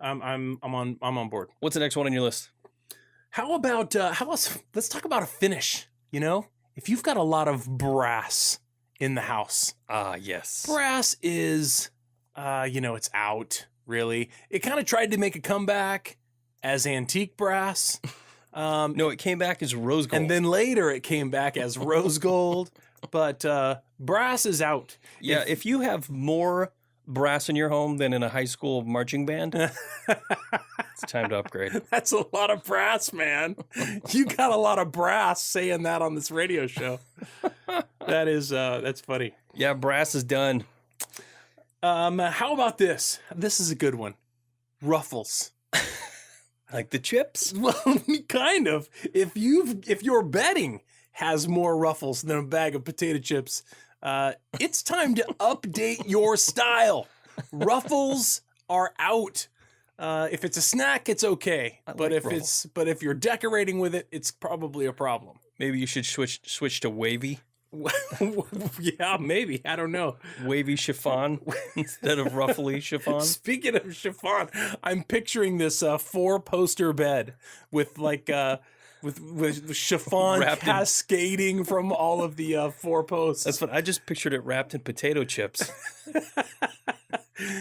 [SPEAKER 3] I'm on board.
[SPEAKER 2] What's the next one on your list?
[SPEAKER 3] How about let's talk about a finish. If you've got a lot of brass in the house.
[SPEAKER 2] Ah, yes.
[SPEAKER 3] Brass is, it's out, really. It kind of tried to make a comeback as antique brass.
[SPEAKER 2] No, it came back as rose gold.
[SPEAKER 3] And then later it came back as rose gold. But brass is out.
[SPEAKER 2] Yeah, if you have more brass in your home than in a high school marching band, it's time to upgrade.
[SPEAKER 3] That's a lot of brass, man. You got a lot of brass saying that on this radio show. That's funny.
[SPEAKER 2] Yeah, brass is done.
[SPEAKER 3] How about this? This is a good one. Ruffles.
[SPEAKER 2] Like the chips?
[SPEAKER 3] Well, kind of. If your bedding has more ruffles than a bag of potato chips, it's time to update your style. Ruffles are out. If it's a snack, it's okay.
[SPEAKER 2] I
[SPEAKER 3] But
[SPEAKER 2] like
[SPEAKER 3] if you're decorating with it, it's probably a problem.
[SPEAKER 2] Maybe you should switch to wavy
[SPEAKER 3] Yeah, maybe. I don't know.
[SPEAKER 2] chiffon instead of ruffly chiffon.
[SPEAKER 3] Speaking of chiffon, I'm picturing this 4-poster bed with like with chiffon
[SPEAKER 2] Wrapped in-
[SPEAKER 3] cascading from all of the 4 posts.
[SPEAKER 2] That's what I just pictured it wrapped in potato chips.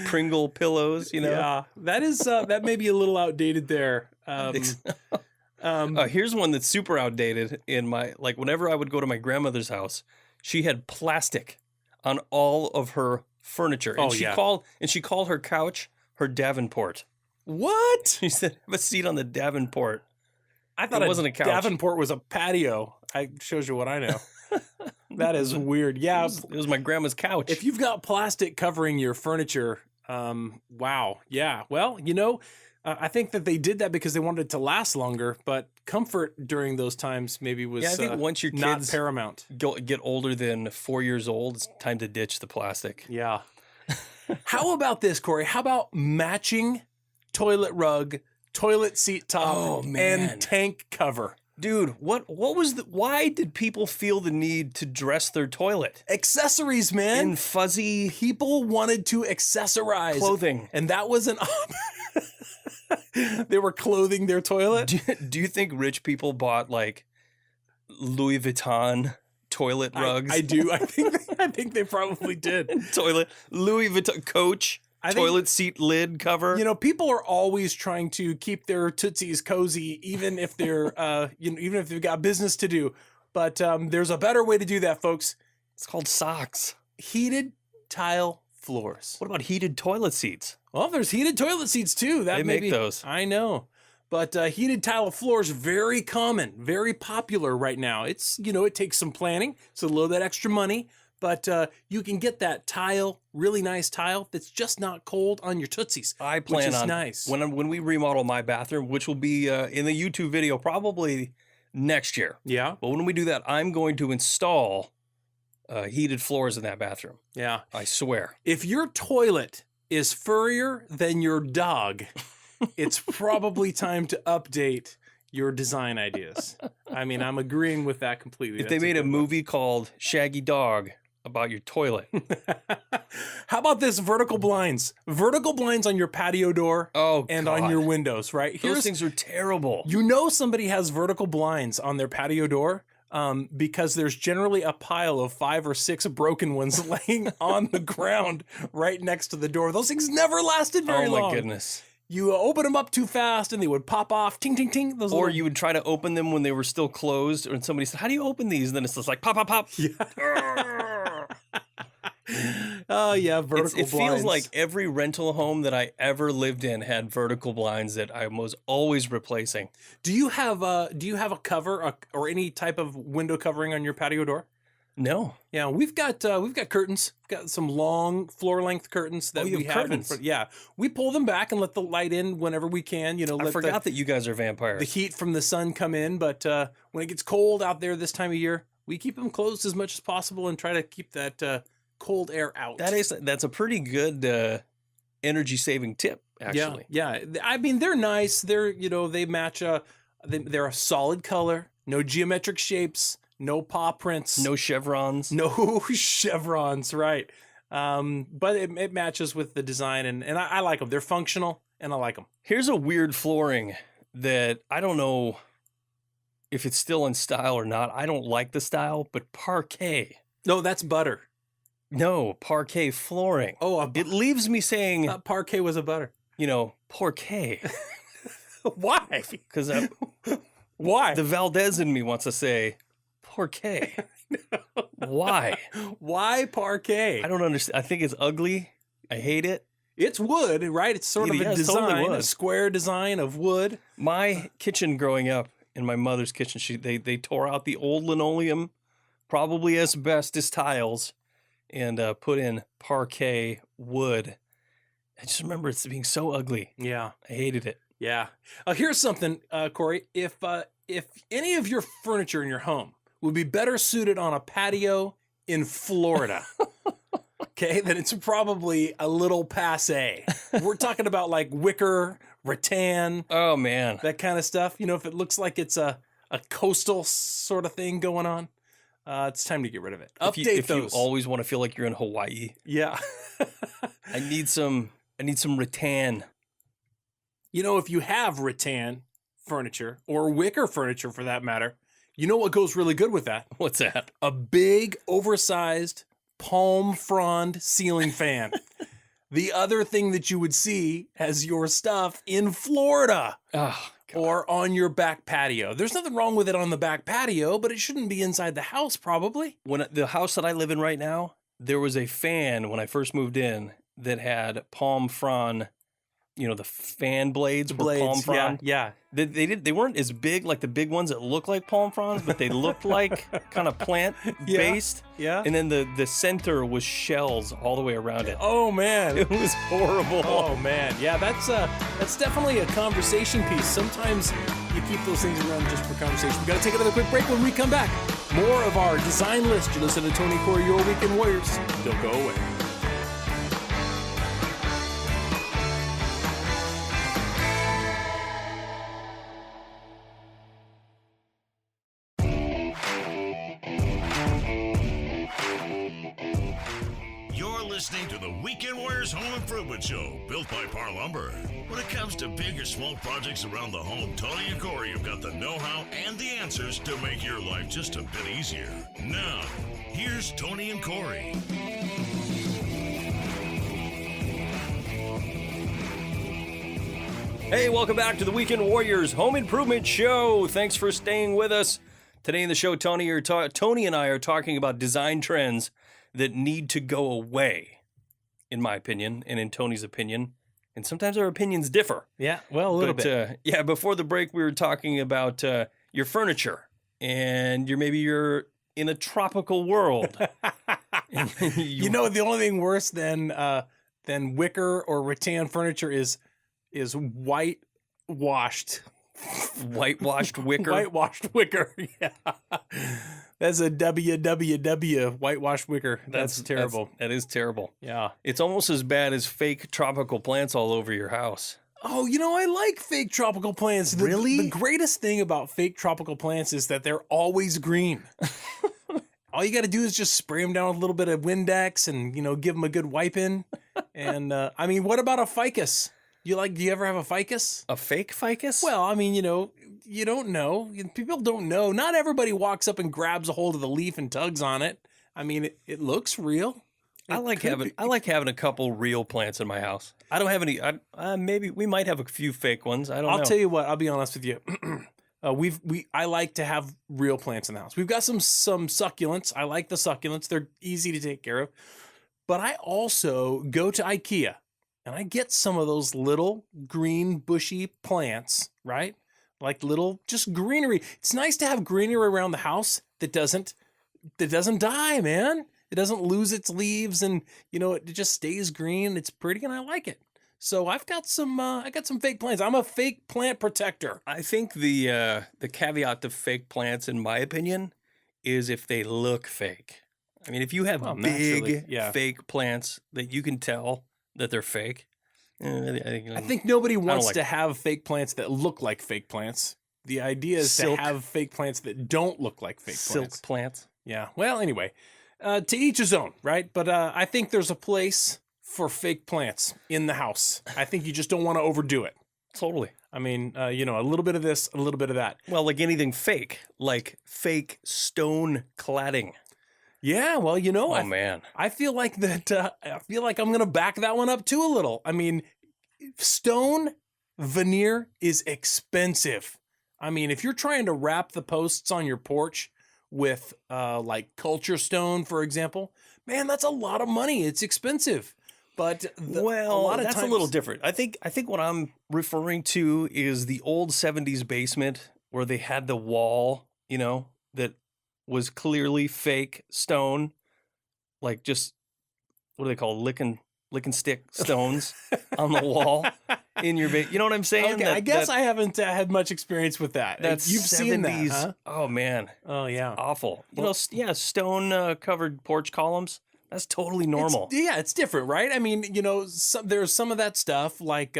[SPEAKER 2] Pringle pillows, you know.
[SPEAKER 3] Yeah, that is that may be a little outdated there.
[SPEAKER 2] Here's one that's super outdated. In my whenever I would go to my grandmother's house, she had plastic on all of her furniture, and she called her couch her Davenport.
[SPEAKER 3] What?
[SPEAKER 2] She said, "Have a seat on the Davenport."
[SPEAKER 3] I thought
[SPEAKER 2] it wasn't a couch.
[SPEAKER 3] Davenport was a patio. I shows you what I know. That is weird. Yeah,
[SPEAKER 2] It was my grandma's couch.
[SPEAKER 3] if you've got plastic covering your furniture, wow, yeah. Well, I think that they did that because they wanted it to last longer, but comfort during those times maybe was
[SPEAKER 2] I think once your
[SPEAKER 3] not
[SPEAKER 2] kids
[SPEAKER 3] paramount.
[SPEAKER 2] get older than 4 years old, it's time to ditch the plastic.
[SPEAKER 3] Yeah. How about this, Corey? How about matching toilet rug, toilet seat top,
[SPEAKER 2] Oh, man.
[SPEAKER 3] and tank cover?
[SPEAKER 2] Dude, why did people feel the need to dress their toilet
[SPEAKER 3] Accessories, man.
[SPEAKER 2] in fuzzy
[SPEAKER 3] People wanted to accessorize
[SPEAKER 2] clothing?
[SPEAKER 3] and that was an they were clothing their toilet.
[SPEAKER 2] Do you think rich people bought like Louis Vuitton toilet rugs?
[SPEAKER 3] I do. I think they probably did.
[SPEAKER 2] Toilet Louis Vuitton Coach toilet seat lid cover.
[SPEAKER 3] People are always trying to keep their tootsies cozy, even if they're even if they've got business to do. But there's a better way to do that, folks.
[SPEAKER 2] It's called socks.
[SPEAKER 3] Heated tile floors.
[SPEAKER 2] What about heated toilet seats?
[SPEAKER 3] Well, there's heated toilet seats too.
[SPEAKER 2] They make those.
[SPEAKER 3] I know. But heated tile floors, very common, very popular right now. It's, it takes some planning. It's a little bit extra money, but you can get that tile, really nice tile that's just not cold on your tootsies.
[SPEAKER 2] I plan
[SPEAKER 3] which is
[SPEAKER 2] on
[SPEAKER 3] nice.
[SPEAKER 2] when we remodel my bathroom, which will be in the YouTube video probably next year.
[SPEAKER 3] Yeah.
[SPEAKER 2] But when we do that, I'm going to install heated floors in that bathroom.
[SPEAKER 3] Yeah.
[SPEAKER 2] I swear.
[SPEAKER 3] If your toilet is furrier than your dog, it's probably time to update your design ideas. I mean, I'm agreeing with that completely.
[SPEAKER 2] If they made a movie called Shaggy Dog about your toilet.
[SPEAKER 3] How about this? Vertical blinds. Vertical blinds on your patio door and
[SPEAKER 2] God.
[SPEAKER 3] on your windows, right?
[SPEAKER 2] Those things are terrible.
[SPEAKER 3] Somebody has vertical blinds on their patio door because there's generally a pile of 5 or 6 broken ones laying on the ground right next to the door. Those things never lasted very long.
[SPEAKER 2] Oh my goodness.
[SPEAKER 3] You open them up too fast and they would pop off, ting, ting, ting.
[SPEAKER 2] Or you would try to open them when they were still closed, and somebody said, "How do you open these?" And then it's just like pop, pop, pop.
[SPEAKER 3] Yeah. Oh yeah, vertical blinds.
[SPEAKER 2] It feels like every rental home that I ever lived in had vertical blinds that I was always replacing.
[SPEAKER 3] Do you have a cover or any type of window covering on your patio door?
[SPEAKER 2] No.
[SPEAKER 3] Yeah, we've got curtains. We've got some long floor length curtains that we have.
[SPEAKER 2] Curtains.
[SPEAKER 3] Yeah, we pull them back and let the light in whenever we can.
[SPEAKER 2] I forgot that you guys are vampires.
[SPEAKER 3] The heat from the sun come in, but when it gets cold out there this time of year, we keep them closed as much as possible and try to keep that cold air out.
[SPEAKER 2] That's a pretty good energy saving tip, actually.
[SPEAKER 3] Yeah. I mean, they're nice. They match they're a solid color, no geometric shapes. No paw prints.
[SPEAKER 2] No chevrons.
[SPEAKER 3] No chevrons, right. But it matches with the design, and I like them. They're functional, and I like them.
[SPEAKER 2] Here's a weird flooring that I don't know if it's still in style or not. I don't like the style, but parquet.
[SPEAKER 3] No, that's butter.
[SPEAKER 2] No, parquet flooring.
[SPEAKER 3] Oh,
[SPEAKER 2] it leaves me saying...
[SPEAKER 3] parquet was a butter.
[SPEAKER 2] Parquet.
[SPEAKER 3] Why?
[SPEAKER 2] Because
[SPEAKER 3] why?
[SPEAKER 2] The Valdez in me wants to say... Parquet. Why?
[SPEAKER 3] Why parquet?
[SPEAKER 2] I don't understand. I think it's ugly. I hate it.
[SPEAKER 3] It's wood, right? It's sort of a design,
[SPEAKER 2] totally
[SPEAKER 3] a square design of wood.
[SPEAKER 2] My kitchen growing up, in my mother's kitchen, they tore out the old linoleum, probably asbestos tiles, and put in parquet wood. I just remember it being so ugly.
[SPEAKER 3] Yeah.
[SPEAKER 2] I hated it.
[SPEAKER 3] Yeah. Here's something, Corey. If any of your furniture in your home would be better suited on a patio in Florida, okay, then it's probably a little passé. We're talking about like wicker rattan,
[SPEAKER 2] Oh man.
[SPEAKER 3] that kind of stuff. You know, if it looks like it's a coastal sort of thing going on, it's time to get rid of it. Update
[SPEAKER 2] if
[SPEAKER 3] those.
[SPEAKER 2] you always want to feel like you're in Hawaii,
[SPEAKER 3] Yeah.
[SPEAKER 2] I need some rattan.
[SPEAKER 3] You know, if you have rattan furniture or wicker furniture for that matter, you know what goes really good with that?
[SPEAKER 2] What's that?
[SPEAKER 3] A big, oversized, palm frond ceiling fan. The other thing that you would see as your stuff in Florida
[SPEAKER 2] Oh,
[SPEAKER 3] or on your back patio. There's nothing wrong with it on the back patio, but it shouldn't be inside the house probably.
[SPEAKER 2] when the house that I live in right now, there was a fan when I first moved in that had palm frond. You know, the fan blades were palm frond.
[SPEAKER 3] Yeah.
[SPEAKER 2] They weren't as big like the big ones that look like palm fronds, but they looked like kind of plant based.
[SPEAKER 3] Yeah.
[SPEAKER 2] And then the center was shells all the way around it.
[SPEAKER 3] Oh man.
[SPEAKER 2] It was horrible.
[SPEAKER 3] Oh man. Yeah, that's definitely a conversation piece. Sometimes you keep those things around just for conversation. We gotta take another quick break. When we come back, more of our design list. You listen to Tony Corey, Your Weekend Warriors. Don't go away.
[SPEAKER 1] You're listening to the Weekend Warriors Home Improvement Show, built by Parr Lumber. When it comes to big or small projects around the home, Tony and Corey have got the know-how and the answers to make your life just a bit easier. Now, here's Tony and Corey.
[SPEAKER 2] Hey, welcome back to the Weekend Warriors Home Improvement Show. Thanks for staying with us. Today in the show, Tony and I are talking about design trends that need to go away, in my opinion, and in Tony's opinion. And sometimes our opinions differ.
[SPEAKER 3] Yeah, well, a little bit.
[SPEAKER 2] Yeah, before the break, we were talking about your furniture, and you're in a tropical world.
[SPEAKER 3] You know, the only thing worse than wicker or rattan furniture is whitewashed
[SPEAKER 2] wicker.
[SPEAKER 3] Whitewashed wicker. Yeah. That's a WWW whitewashed wicker. That's terrible.
[SPEAKER 2] That is terrible.
[SPEAKER 3] Yeah.
[SPEAKER 2] It's almost as bad as fake tropical plants all over your house.
[SPEAKER 3] Oh, you know, I like fake tropical plants.
[SPEAKER 2] Really?
[SPEAKER 3] The greatest thing about fake tropical plants is that they're always green. All you got to do is just spray them down with a little bit of Windex and, you know, give them a good wipe in. And I mean, what about a ficus? Do you ever have a ficus?
[SPEAKER 2] A fake ficus?
[SPEAKER 3] Well, I mean, you know, you don't know. People don't know. Not everybody walks up and grabs a hold of the leaf and tugs on it. I mean, it looks real.
[SPEAKER 2] I like having a couple real plants in my house. I don't have any. Maybe we might have a few fake ones. I don't know.
[SPEAKER 3] I'll tell you what. I'll be honest with you. I like to have real plants in the house. We've got some succulents. I like the succulents. They're easy to take care of. But I also go to IKEA and I get some of those little green bushy plants, right? Like little just greenery. It's nice to have greenery around the house that doesn't die, man. It doesn't lose its leaves, and you know it just stays green. It's pretty, and I like it. So I got some fake plants. I'm a fake plant protector.
[SPEAKER 2] I think the caveat to fake plants, in my opinion, is if they look fake. I mean, if you have big fake plants that you can tell that they're fake.
[SPEAKER 3] I think nobody wants to have fake plants that look like fake plants. The idea is to have fake plants that don't look like fake plants.
[SPEAKER 2] Silk plants.
[SPEAKER 3] Yeah. Well, anyway, to each his own, right? But I think there's a place for fake plants in the house. I think you just don't want to overdo it.
[SPEAKER 2] Totally.
[SPEAKER 3] I mean, you know, a little bit of this, a little bit of that.
[SPEAKER 2] Well, like anything fake, like fake stone cladding.
[SPEAKER 3] Yeah, well, you know,
[SPEAKER 2] man,
[SPEAKER 3] I feel like that. I feel like I'm gonna back that one up too a little. I mean, stone veneer is expensive. I mean, if you're trying to wrap the posts on your porch with like culture stone, for example, man, that's a lot of money. It's expensive. But
[SPEAKER 2] a lot of that's times, a little different. I think what I'm referring to is the old 70s basement where they had the wall, you know, that was clearly fake stone, like just what do they call licking stick stones on the wall in your basement. You know what I'm saying?
[SPEAKER 3] Okay, I guess I haven't had much experience with that. You've 70s, seen that, huh?
[SPEAKER 2] Oh man.
[SPEAKER 3] Oh yeah.
[SPEAKER 2] Awful. You know, yeah, stone covered porch columns. That's totally normal.
[SPEAKER 3] It's different, right? I mean, you know, there's some of that stuff like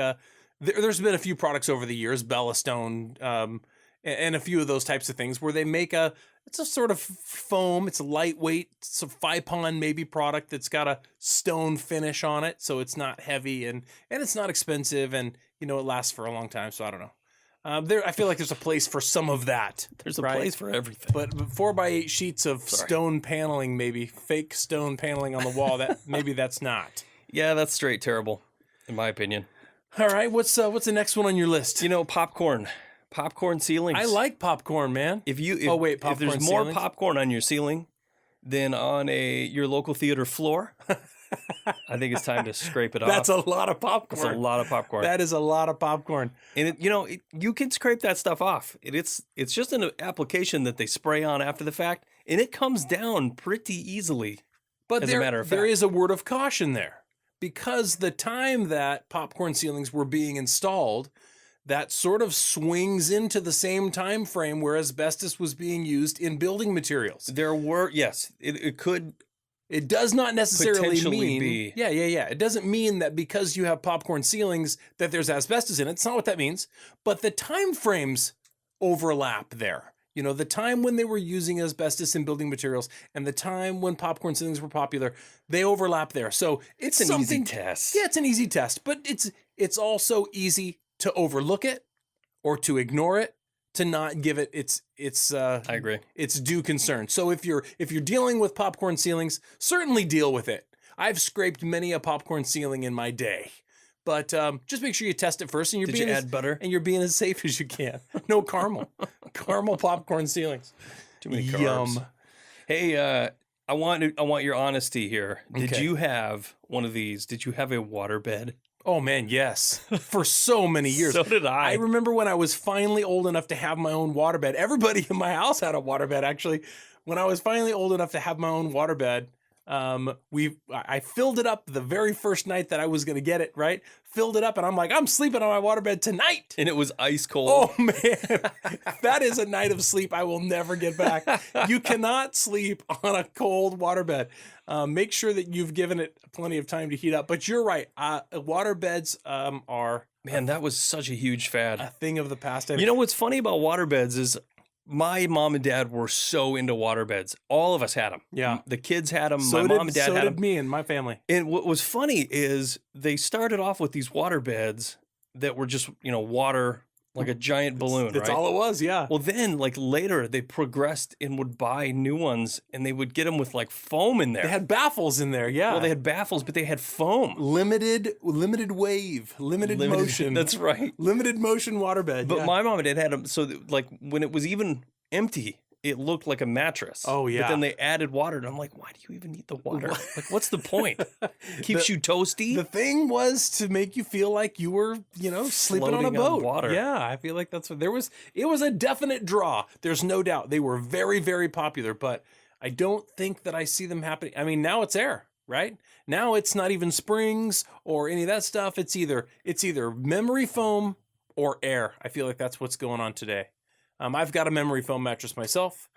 [SPEAKER 3] there's been a few products over the years, Bella Stone, and a few of those types of things where they make it's a sort of foam. It's a lightweight, it's a Fipon maybe product that's got a stone finish on it, so it's not heavy and it's not expensive, and it lasts for a long time. So I don't know. I feel like there's a place for some of that.
[SPEAKER 2] There's a place for everything.
[SPEAKER 3] But 4x8 sheets of stone paneling, maybe fake stone paneling on the wall. Maybe that's not.
[SPEAKER 2] Yeah, that's straight terrible, in my opinion.
[SPEAKER 3] All right, what's the next one on your list?
[SPEAKER 2] Popcorn ceilings.
[SPEAKER 3] I like popcorn, man.
[SPEAKER 2] If there's
[SPEAKER 3] ceilings?
[SPEAKER 2] more popcorn on your ceiling than on your local theater floor, I think it's time to scrape it off.
[SPEAKER 3] That's a lot of popcorn.
[SPEAKER 2] That's a lot of popcorn.
[SPEAKER 3] That is a lot of popcorn.
[SPEAKER 2] And you can scrape that stuff off. It's just an application that they spray on after the fact, and it comes down pretty easily.
[SPEAKER 3] But
[SPEAKER 2] as a matter of fact,
[SPEAKER 3] there is a word of caution there, because the time that popcorn ceilings were being installed, that sort of swings into the same time frame where asbestos was being used in building materials.
[SPEAKER 2] There were, yes, it could.
[SPEAKER 3] It does not necessarily
[SPEAKER 2] potentially
[SPEAKER 3] mean,
[SPEAKER 2] be.
[SPEAKER 3] Yeah. It doesn't mean that because you have popcorn ceilings that there's asbestos in it. It's not what that means. But the time frames overlap there. The time when they were using asbestos in building materials and the time when popcorn ceilings were popular, they overlap there. So it's
[SPEAKER 2] an easy test.
[SPEAKER 3] Yeah, it's an easy test, but it's also easy to overlook it or to ignore it, to not give it its
[SPEAKER 2] I agree.
[SPEAKER 3] Its due concern. So if you're dealing with popcorn ceilings, certainly deal with it. I've scraped many a popcorn ceiling in my day. But just make sure you test it first, and
[SPEAKER 2] Did you add butter?
[SPEAKER 3] And you're being as safe as you can. No caramel. Caramel popcorn ceilings.
[SPEAKER 2] Too many carbs.
[SPEAKER 3] Yum.
[SPEAKER 2] Hey, I want your honesty here. Did
[SPEAKER 3] Okay.
[SPEAKER 2] you have one of these? Did you have a waterbed?
[SPEAKER 3] Oh man, yes. For so many years.
[SPEAKER 2] So did I.
[SPEAKER 3] I remember when I was finally old enough to have my own waterbed. Everybody in my house had a waterbed, actually. When I was finally old enough to have my own waterbed, I filled it up the very first night that I was going to get it, right? Filled it up, and I'm like, I'm sleeping on my waterbed tonight.
[SPEAKER 2] And it was ice cold.
[SPEAKER 3] Oh man, that is a night of sleep I will never get back. You cannot sleep on a cold waterbed. Make sure that you've given it plenty of time to heat up. But you're right. Waterbeds are
[SPEAKER 2] Man, that was such a huge
[SPEAKER 3] a
[SPEAKER 2] fad.
[SPEAKER 3] thing of the past.
[SPEAKER 2] You know what's funny about waterbeds is my mom and dad were so into waterbeds. All of us had them.
[SPEAKER 3] Yeah.
[SPEAKER 2] The kids had them.
[SPEAKER 3] So
[SPEAKER 2] My mom and dad
[SPEAKER 3] so
[SPEAKER 2] had
[SPEAKER 3] did
[SPEAKER 2] them.
[SPEAKER 3] me and my family.
[SPEAKER 2] And what was funny is they started off with these waterbeds that were just, water, like a giant balloon,
[SPEAKER 3] That's
[SPEAKER 2] right?
[SPEAKER 3] all it was, yeah.
[SPEAKER 2] Well, then, later, they progressed and would buy new ones, and they would get them with, foam in there.
[SPEAKER 3] They had baffles in there, yeah.
[SPEAKER 2] Well, they had baffles, but they had foam.
[SPEAKER 3] limited wave, limited motion.
[SPEAKER 2] That's right.
[SPEAKER 3] Limited motion waterbed.
[SPEAKER 2] But
[SPEAKER 3] yeah.
[SPEAKER 2] my mom and dad had them, so, when it was even empty, it looked like a mattress.
[SPEAKER 3] Oh, yeah.
[SPEAKER 2] But then they added water, and I'm like, why do you even need the water? What's the point? Keeps you toasty?
[SPEAKER 3] The thing was to make you feel like you were, sleeping on a
[SPEAKER 2] Floating on
[SPEAKER 3] boat.
[SPEAKER 2] water.
[SPEAKER 3] Yeah, I feel like that's what it was a definite draw. There's no doubt. They were very, very popular, but I don't think that I see them happening. I mean, now it's air, right? Now it's not even springs or any of that stuff. It's either memory foam or air. I feel like that's what's going on today. I've got a memory foam mattress myself.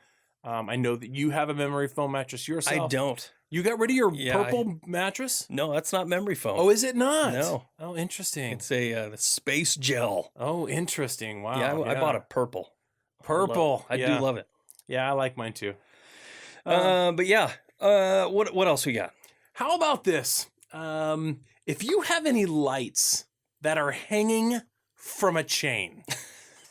[SPEAKER 3] I know that you have a memory foam mattress yourself.
[SPEAKER 2] I don't.
[SPEAKER 3] You got rid of your
[SPEAKER 2] Yeah,
[SPEAKER 3] purple mattress?
[SPEAKER 2] No, that's not memory foam.
[SPEAKER 3] Oh, is it not?
[SPEAKER 2] No.
[SPEAKER 3] Oh, interesting.
[SPEAKER 2] It's a space gel.
[SPEAKER 3] Oh, interesting. Wow.
[SPEAKER 2] Yeah, I bought a purple.
[SPEAKER 3] Purple.
[SPEAKER 2] I do love it.
[SPEAKER 3] Yeah, I like mine too.
[SPEAKER 2] But yeah, what else we got?
[SPEAKER 3] How about this? If you have any lights that are hanging from a chain,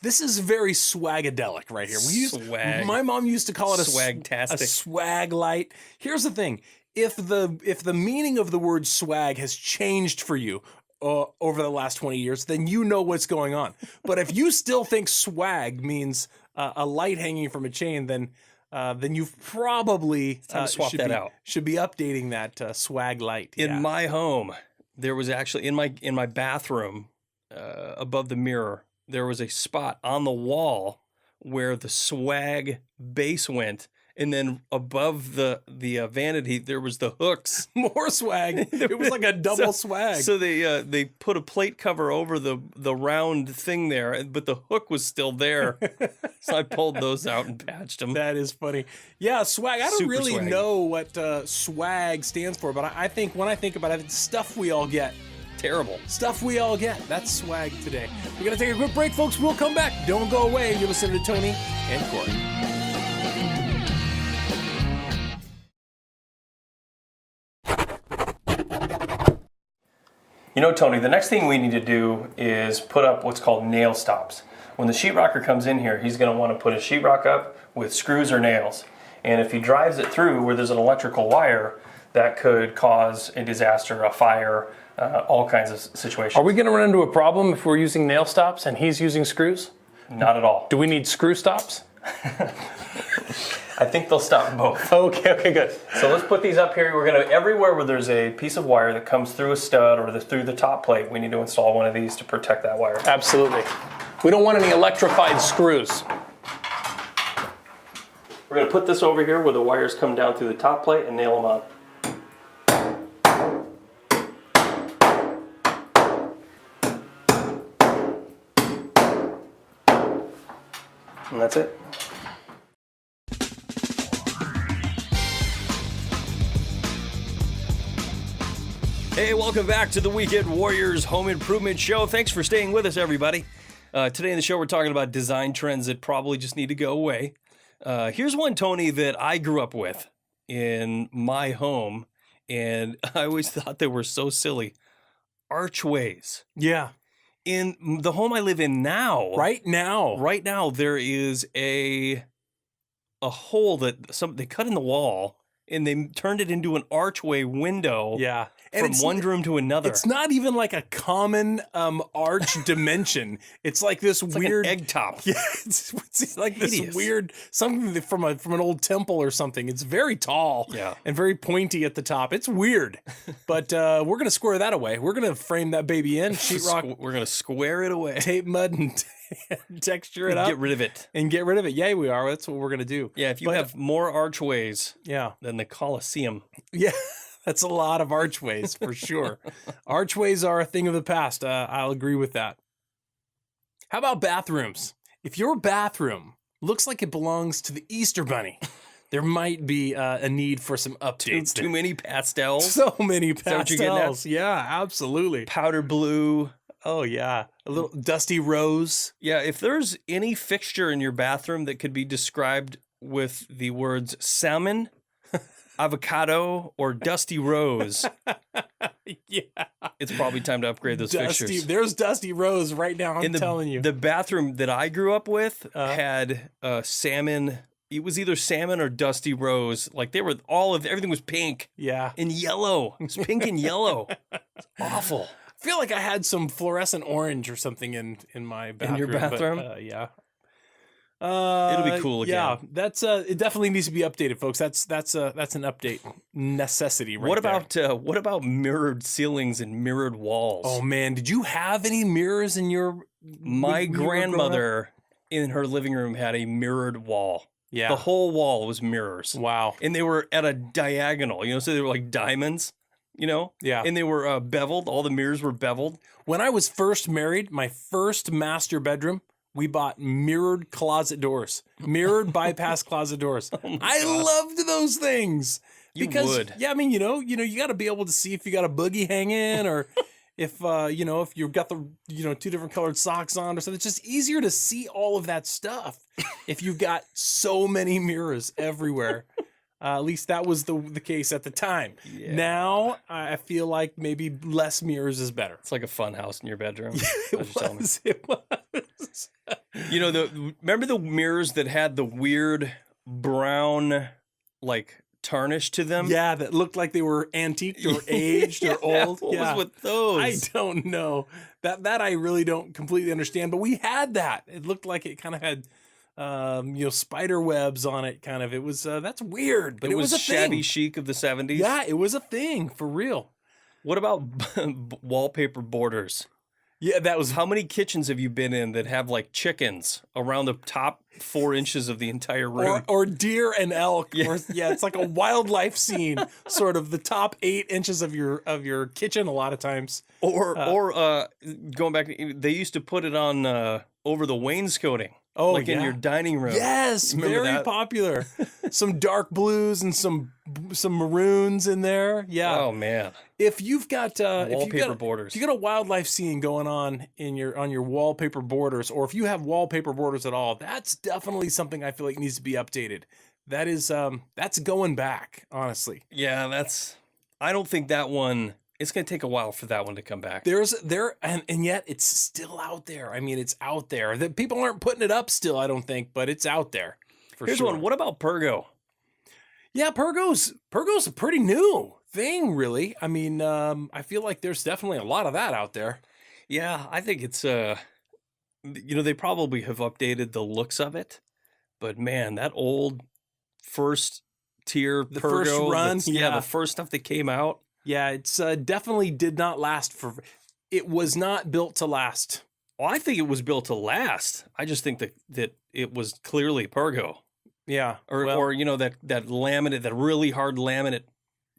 [SPEAKER 3] this is very swagadelic right here.
[SPEAKER 2] Swag.
[SPEAKER 3] My mom used to call it a
[SPEAKER 2] Swagtastic.
[SPEAKER 3] swag light. Here's the thing: if the meaning of the word swag has changed for you over the last 20 years, then you know what's going on. But if you still think swag means a light hanging from a chain, then you've probably
[SPEAKER 2] time to swap that out.
[SPEAKER 3] Should be updating that swag light.
[SPEAKER 2] In my home, there was actually in my bathroom, above the mirror, there was a spot on the wall where the swag base went, and then above the vanity there was the hooks.
[SPEAKER 3] More swag. It was like a double swag.
[SPEAKER 2] So they put a plate cover over the round thing there, but the hook was still there. So I pulled those out and patched them.
[SPEAKER 3] That is funny. Yeah, swag. I don't
[SPEAKER 2] Super
[SPEAKER 3] really
[SPEAKER 2] swaggy.
[SPEAKER 3] know what swag stands for, but I think when I think about it, it's stuff we all get
[SPEAKER 2] terrible.
[SPEAKER 3] Stuff we all get. That's swag today. We're going to take a quick break, folks. We'll come back. Don't go away. You're listening to Tony and Corey.
[SPEAKER 2] You know, Tony, the next thing we need to do is put up what's called nail stops. When the sheetrocker comes in here, he's going to want to put his sheetrock up with screws or nails. And if he drives it through where there's an electrical wire, that could cause a disaster, a fire, all kinds of situations.
[SPEAKER 3] Are we going to run into a problem if we're using nail stops and he's using screws?
[SPEAKER 2] Not at all.
[SPEAKER 3] Do we need screw stops?
[SPEAKER 2] I think they'll stop both.
[SPEAKER 3] Okay, good.
[SPEAKER 2] So let's put these up here. We're going to, everywhere where there's a piece of wire that comes through a stud or through the top plate, we need to install one of these to protect that wire.
[SPEAKER 3] Absolutely. We don't want any electrified screws.
[SPEAKER 2] We're going to put this over here where the wires come down through the top plate and nail them on. And that's it. Hey, welcome back to the Weekend Warriors Home Improvement Show. Thanks for staying with us, everybody. Today in the show, we're talking about design trends that probably just need to go away. Here's one, Tony, that I grew up with in my home, and I always thought they were so silly. Archways.
[SPEAKER 3] Yeah.
[SPEAKER 2] In the home I live in now,
[SPEAKER 3] Right now,
[SPEAKER 2] there is a hole that they cut in the wall, and they turned it into an archway window.
[SPEAKER 3] Yeah.
[SPEAKER 2] From one room to another.
[SPEAKER 3] It's not even like a common arch dimension. It's like this weird
[SPEAKER 2] like an egg top.
[SPEAKER 3] Yeah, it's like this weird something from an old temple or something. It's very tall, and very pointy at the top. It's weird, but we're gonna square that away. We're gonna frame that baby in sheetrock.
[SPEAKER 2] We're gonna square it away.
[SPEAKER 3] Tape mud and texture it up.
[SPEAKER 2] Get rid of it.
[SPEAKER 3] Yeah, we are. That's what we're gonna do.
[SPEAKER 2] Yeah, if you have more archways, than the Colosseum.
[SPEAKER 3] Yeah. That's a lot of archways for sure. Archways are a thing of the past. I'll agree with that. How about bathrooms? If your bathroom looks like it belongs to the Easter Bunny, there might be a need for some updates.
[SPEAKER 2] Too many pastels.
[SPEAKER 3] So many
[SPEAKER 2] Is that what you're getting at?
[SPEAKER 3] pastels. Yeah, absolutely.
[SPEAKER 2] Powder blue.
[SPEAKER 3] Oh, yeah. A little dusty rose.
[SPEAKER 2] Yeah, if there's any fixture in your bathroom that could be described with the words salmon, avocado, or dusty rose, it's probably time to upgrade those fixtures.
[SPEAKER 3] There's dusty rose right now, I'm telling you.
[SPEAKER 2] The bathroom that I grew up with had salmon. It was either salmon or dusty rose. Like they were everything was pink.
[SPEAKER 3] Yeah.
[SPEAKER 2] And yellow. It was pink and yellow. It's awful.
[SPEAKER 3] I feel like I had some fluorescent orange or something in my bathroom.
[SPEAKER 2] In your bathroom?
[SPEAKER 3] But, yeah.
[SPEAKER 2] It'll be cool again.
[SPEAKER 3] Yeah, that's it definitely needs to be updated, folks. That's an update necessity right
[SPEAKER 2] What about mirrored ceilings and mirrored walls?
[SPEAKER 3] Oh man, did you have any mirrors in your
[SPEAKER 2] My grandmother in her living room had a mirrored wall.
[SPEAKER 3] Yeah.
[SPEAKER 2] The whole wall was mirrors.
[SPEAKER 3] Wow.
[SPEAKER 2] And they were at a diagonal, so they were like diamonds,
[SPEAKER 3] Yeah.
[SPEAKER 2] And they were beveled. All the mirrors were beveled.
[SPEAKER 3] When I was first married, my first master bedroom, we bought mirrored closet doors, mirrored bypass closet doors. I loved those things.
[SPEAKER 2] You
[SPEAKER 3] because,
[SPEAKER 2] would.
[SPEAKER 3] Yeah, I mean, you got to be able to see if you got a boogie hanging or if you've got the, two different colored socks on or something. It's just easier to see all of that stuff if you've got so many mirrors everywhere. At least that was the case at the time.
[SPEAKER 2] Yeah.
[SPEAKER 3] Now, I feel like maybe less mirrors is better.
[SPEAKER 2] It's like a fun house in your bedroom.
[SPEAKER 3] It was.
[SPEAKER 2] Remember the mirrors that had the weird brown, like, tarnish to them?
[SPEAKER 3] Yeah, that looked like they were antiqued or aged or old.
[SPEAKER 2] What was with those?
[SPEAKER 3] I don't know. That I really don't completely understand, but we had that. It looked like it kind of had spider webs on it, kind of. It was that's weird, but it was a
[SPEAKER 2] shabby
[SPEAKER 3] thing.
[SPEAKER 2] chic of the 70s.
[SPEAKER 3] Yeah, it was a thing for real.
[SPEAKER 2] What about wallpaper borders?
[SPEAKER 3] Yeah, that was.
[SPEAKER 2] How many kitchens have you been in that have like chickens around the top 4 inches of the entire room?
[SPEAKER 3] Or deer and elk.
[SPEAKER 2] Yeah.
[SPEAKER 3] It's like a wildlife scene, sort of the top 8 inches of your kitchen a lot of times.
[SPEAKER 2] Or going back, they used to put it on over the wainscoting.
[SPEAKER 3] Oh,
[SPEAKER 2] like in your dining room.
[SPEAKER 3] Yes,
[SPEAKER 2] Remember
[SPEAKER 3] very
[SPEAKER 2] that?
[SPEAKER 3] popular. some dark blues and some maroons in there. Yeah.
[SPEAKER 2] Oh man.
[SPEAKER 3] If you've got
[SPEAKER 2] Wallpaper borders.
[SPEAKER 3] if you got a wildlife scene going on on your wallpaper borders, or if you have wallpaper borders at all, that's definitely something I feel like needs to be updated. That is that's going back, honestly.
[SPEAKER 2] Yeah, I don't think that one. It's going to take a while for that one to come back.
[SPEAKER 3] And yet it's still out there. I mean, it's out there. That people aren't putting it up still, I don't think, but it's out there.
[SPEAKER 2] Here's
[SPEAKER 3] sure.
[SPEAKER 2] one. What about Peugeot?
[SPEAKER 3] Yeah, Peugeot's a pretty new thing, really. I mean, I feel like there's definitely a lot of that out there.
[SPEAKER 2] Yeah, I think it's they probably have updated the looks of it, but man, that old first tier
[SPEAKER 3] The
[SPEAKER 2] Peugeot,
[SPEAKER 3] first run,
[SPEAKER 2] the first stuff that came out.
[SPEAKER 3] Yeah, it's definitely did not last for. It was not built to last.
[SPEAKER 2] Well, I think it was built to last. I just think that it was clearly Peugeot.
[SPEAKER 3] Yeah,
[SPEAKER 2] Or that laminate, that really hard laminate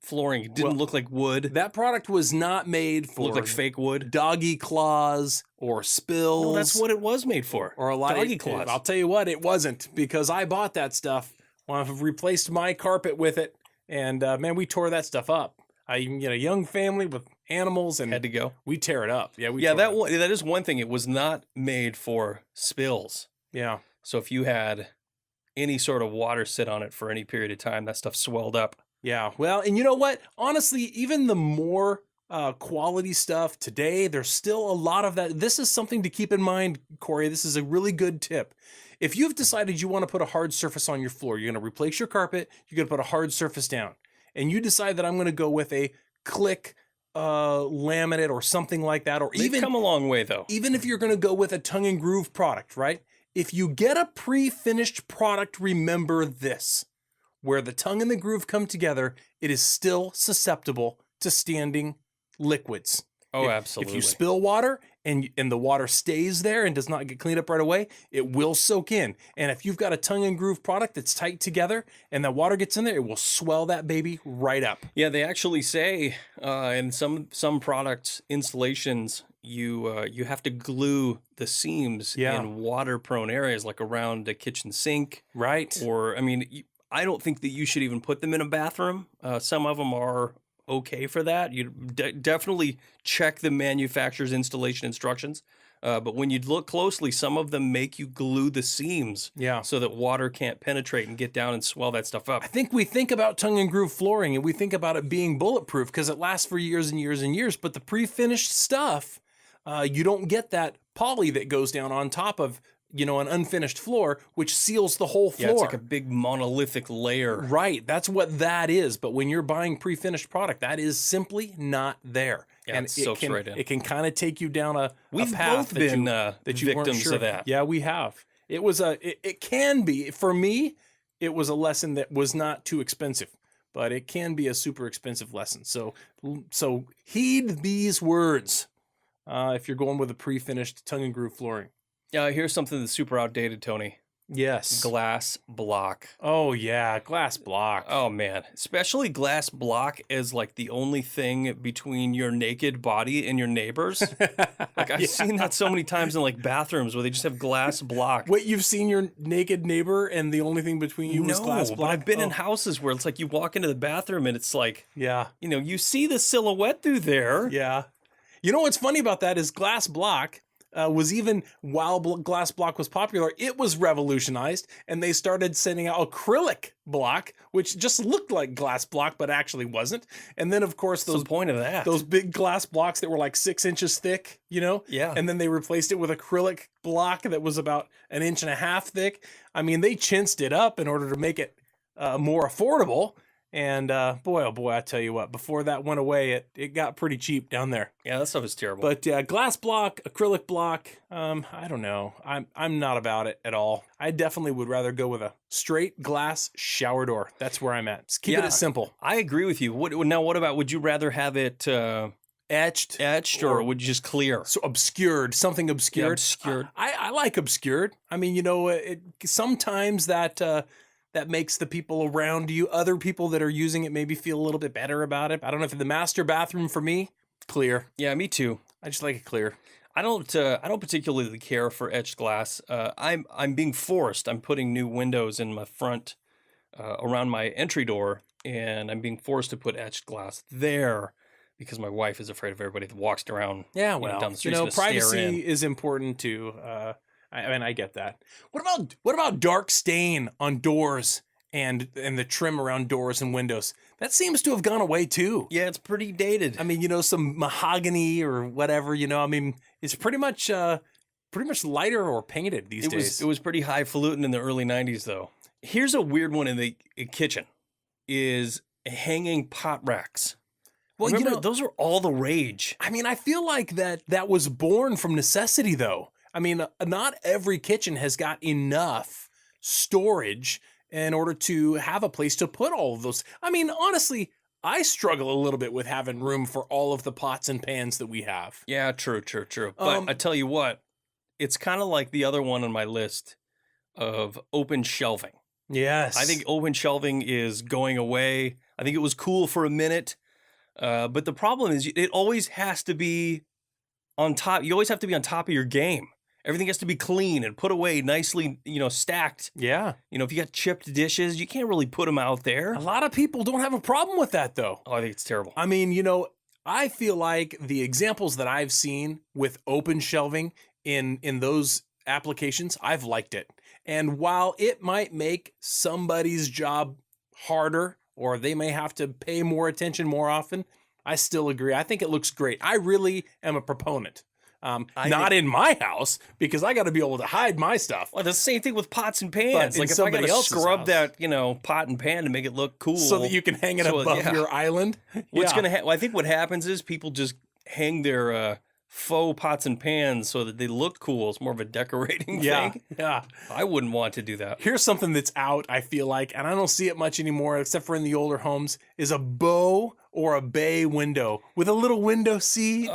[SPEAKER 2] flooring. It didn't look like wood.
[SPEAKER 3] that product was not made for
[SPEAKER 2] Looked like fake wood.
[SPEAKER 3] doggy claws or spills.
[SPEAKER 2] No, that's what it was made for.
[SPEAKER 3] or a lot
[SPEAKER 2] doggy
[SPEAKER 3] of
[SPEAKER 2] claws.
[SPEAKER 3] I'll tell you what, it wasn't, because I bought that stuff when I've replaced my carpet with it, and man, we tore that stuff up. I even get a young family with animals, and
[SPEAKER 2] Had to go.
[SPEAKER 3] we tear it up. Yeah, we
[SPEAKER 2] Yeah,
[SPEAKER 3] tore it up.
[SPEAKER 2] that is one thing. It was not made for spills.
[SPEAKER 3] Yeah.
[SPEAKER 2] So if you had any sort of water sit on it for any period of time, that stuff swelled up.
[SPEAKER 3] Yeah, well, and you know what? Honestly, even the more quality stuff today, there's still a lot of that. This is something to keep in mind, Corey. This is a really good tip. If you've decided you want to put a hard surface on your floor, you're going to replace your carpet, you're going to put a hard surface down, and you decide that I'm going to go with a click laminate or something like that, or
[SPEAKER 2] They've come a long way, though.
[SPEAKER 3] even if you're going to go with a tongue and groove product, right? If you get a pre-finished product, remember this. Where the tongue and the groove come together, it is still susceptible to standing liquids.
[SPEAKER 2] Oh,
[SPEAKER 3] If
[SPEAKER 2] absolutely.
[SPEAKER 3] you spill water and the water stays there and does not get cleaned up right away, it will soak in. And if you've got a tongue and groove product that's tight together and that water gets in there, it will swell that baby right up.
[SPEAKER 2] Yeah, they actually say in some products, installations, you have to glue the seams
[SPEAKER 3] Yeah.
[SPEAKER 2] in water-prone areas, like around a kitchen sink.
[SPEAKER 3] Right.
[SPEAKER 2] Or, I mean, I don't think that you should even put them in a bathroom. Some of them are okay for that. You definitely check the manufacturer's installation instructions. But when you look closely, some of them make you glue the seams
[SPEAKER 3] Yeah.
[SPEAKER 2] so that water can't penetrate and get down and swell that stuff up.
[SPEAKER 3] I think we think about tongue and groove flooring and we think about it being bulletproof because it lasts for years and years and years. But the pre-finished stuff, you don't get that poly that goes down on top of, an unfinished floor, which seals the whole floor.
[SPEAKER 2] Yeah, it's like a big monolithic layer.
[SPEAKER 3] Right, that's what that is. But when you're buying pre-finished product, that is simply not there.
[SPEAKER 2] Yeah, it soaks right in.
[SPEAKER 3] It can kind of take you down a
[SPEAKER 2] We've
[SPEAKER 3] path
[SPEAKER 2] both been
[SPEAKER 3] that you weren't
[SPEAKER 2] victims
[SPEAKER 3] sure
[SPEAKER 2] of that.
[SPEAKER 3] Yeah, we have. It can be, for me, it was a lesson that was not too expensive, but it can be a super expensive lesson. So heed these words if you're going with a pre-finished tongue and groove flooring.
[SPEAKER 2] Yeah, here's something that's super outdated, Tony.
[SPEAKER 3] Yes.
[SPEAKER 2] Glass block.
[SPEAKER 3] Oh yeah, glass block.
[SPEAKER 2] Oh man, especially glass block is like the only thing between your naked body and your neighbors. Like I've seen that so many times in like bathrooms where they just have glass block.
[SPEAKER 3] Wait, you've seen your naked neighbor and the only thing between you was glass
[SPEAKER 2] but
[SPEAKER 3] block?
[SPEAKER 2] I've been in houses where it's like you walk into the bathroom and it's like,
[SPEAKER 3] Yeah.
[SPEAKER 2] you see the silhouette through there.
[SPEAKER 3] Yeah. You know what's funny about that is glass block was, even while glass block was popular, it was revolutionized, and they started sending out acrylic block, which just looked like glass block but actually wasn't. And then of course
[SPEAKER 2] What's the point of that?
[SPEAKER 3] those big glass blocks that were like 6 inches thick,
[SPEAKER 2] Yeah.
[SPEAKER 3] and then they replaced it with acrylic block that was about 1.5 inches thick. I mean, they chinsed it up in order to make it more affordable. And boy, oh boy, I tell you what, before that went away, it got pretty cheap down there.
[SPEAKER 2] Yeah, that stuff is terrible.
[SPEAKER 3] But glass block, acrylic block, I don't know. I'm not about it at all. I definitely would rather go with a straight glass shower door. That's where I'm at. Just keep it simple.
[SPEAKER 2] I agree with you. What about, would you rather have it
[SPEAKER 3] Etched
[SPEAKER 2] or would you just clear?
[SPEAKER 3] so obscured, something obscured.
[SPEAKER 2] Yeah, obscured.
[SPEAKER 3] I like obscured. I mean, sometimes that makes the people around you, other people that are using it, maybe feel a little bit better about it. I don't know, if the master bathroom for me, clear.
[SPEAKER 2] Yeah, me too.
[SPEAKER 3] I just like it clear.
[SPEAKER 2] I don't particularly care for etched glass. I'm being forced. I'm putting new windows in my front around my entry door, and I'm being forced to put etched glass there because my wife is afraid of everybody that walks around.
[SPEAKER 3] Yeah,
[SPEAKER 2] you know,
[SPEAKER 3] well,
[SPEAKER 2] down the street. Gonna stare in.
[SPEAKER 3] privacy is important too. I mean, I get that. What about dark stain on doors and the trim around doors and windows? That seems to have gone away too.
[SPEAKER 2] Yeah, it's pretty dated.
[SPEAKER 3] I mean, some mahogany or whatever. I mean, it's pretty much lighter or painted these days.
[SPEAKER 2] It was pretty highfalutin in the early 90s, though. Here's a weird one in the kitchen, is hanging pot racks. Well, remember, those are all the rage.
[SPEAKER 3] I mean, I feel like that was born from necessity, though. I mean, not every kitchen has got enough storage in order to have a place to put all of those. I mean, honestly, I struggle a little bit with having room for all of the pots and pans that we have.
[SPEAKER 2] Yeah, true. But I tell you what, it's kind of like the other one on my list of open shelving.
[SPEAKER 3] Yes.
[SPEAKER 2] I think open shelving is going away. I think it was cool for a minute. But the problem is it always has to be on top. You always have to be on top of your game. Everything has to be clean and put away nicely, stacked.
[SPEAKER 3] Yeah.
[SPEAKER 2] If you got chipped dishes, you can't really put them out there.
[SPEAKER 3] A lot of people don't have a problem with that, though.
[SPEAKER 2] Oh, I think it's terrible.
[SPEAKER 3] I mean, I feel like the examples that I've seen with open shelving in those applications, I've liked it. And while it might make somebody's job harder, or they may have to pay more attention more often, I still agree. I think it looks great. I really am a proponent. Not in my house, because I got to be able to hide my stuff.
[SPEAKER 2] Well, the same thing with pots and pans.
[SPEAKER 3] But
[SPEAKER 2] like if I got to scrub that, pot and pan to make it look cool,
[SPEAKER 3] so that you can hang it above your island.
[SPEAKER 2] What's gonna I think what happens is people just hang their faux pots and pans so that they look cool. It's more of a decorating thing.
[SPEAKER 3] Yeah.
[SPEAKER 2] I wouldn't want to do that.
[SPEAKER 3] Here's something that's out, I feel like, and I don't see it much anymore, except for in the older homes, is a bow or a bay window with a little window seat,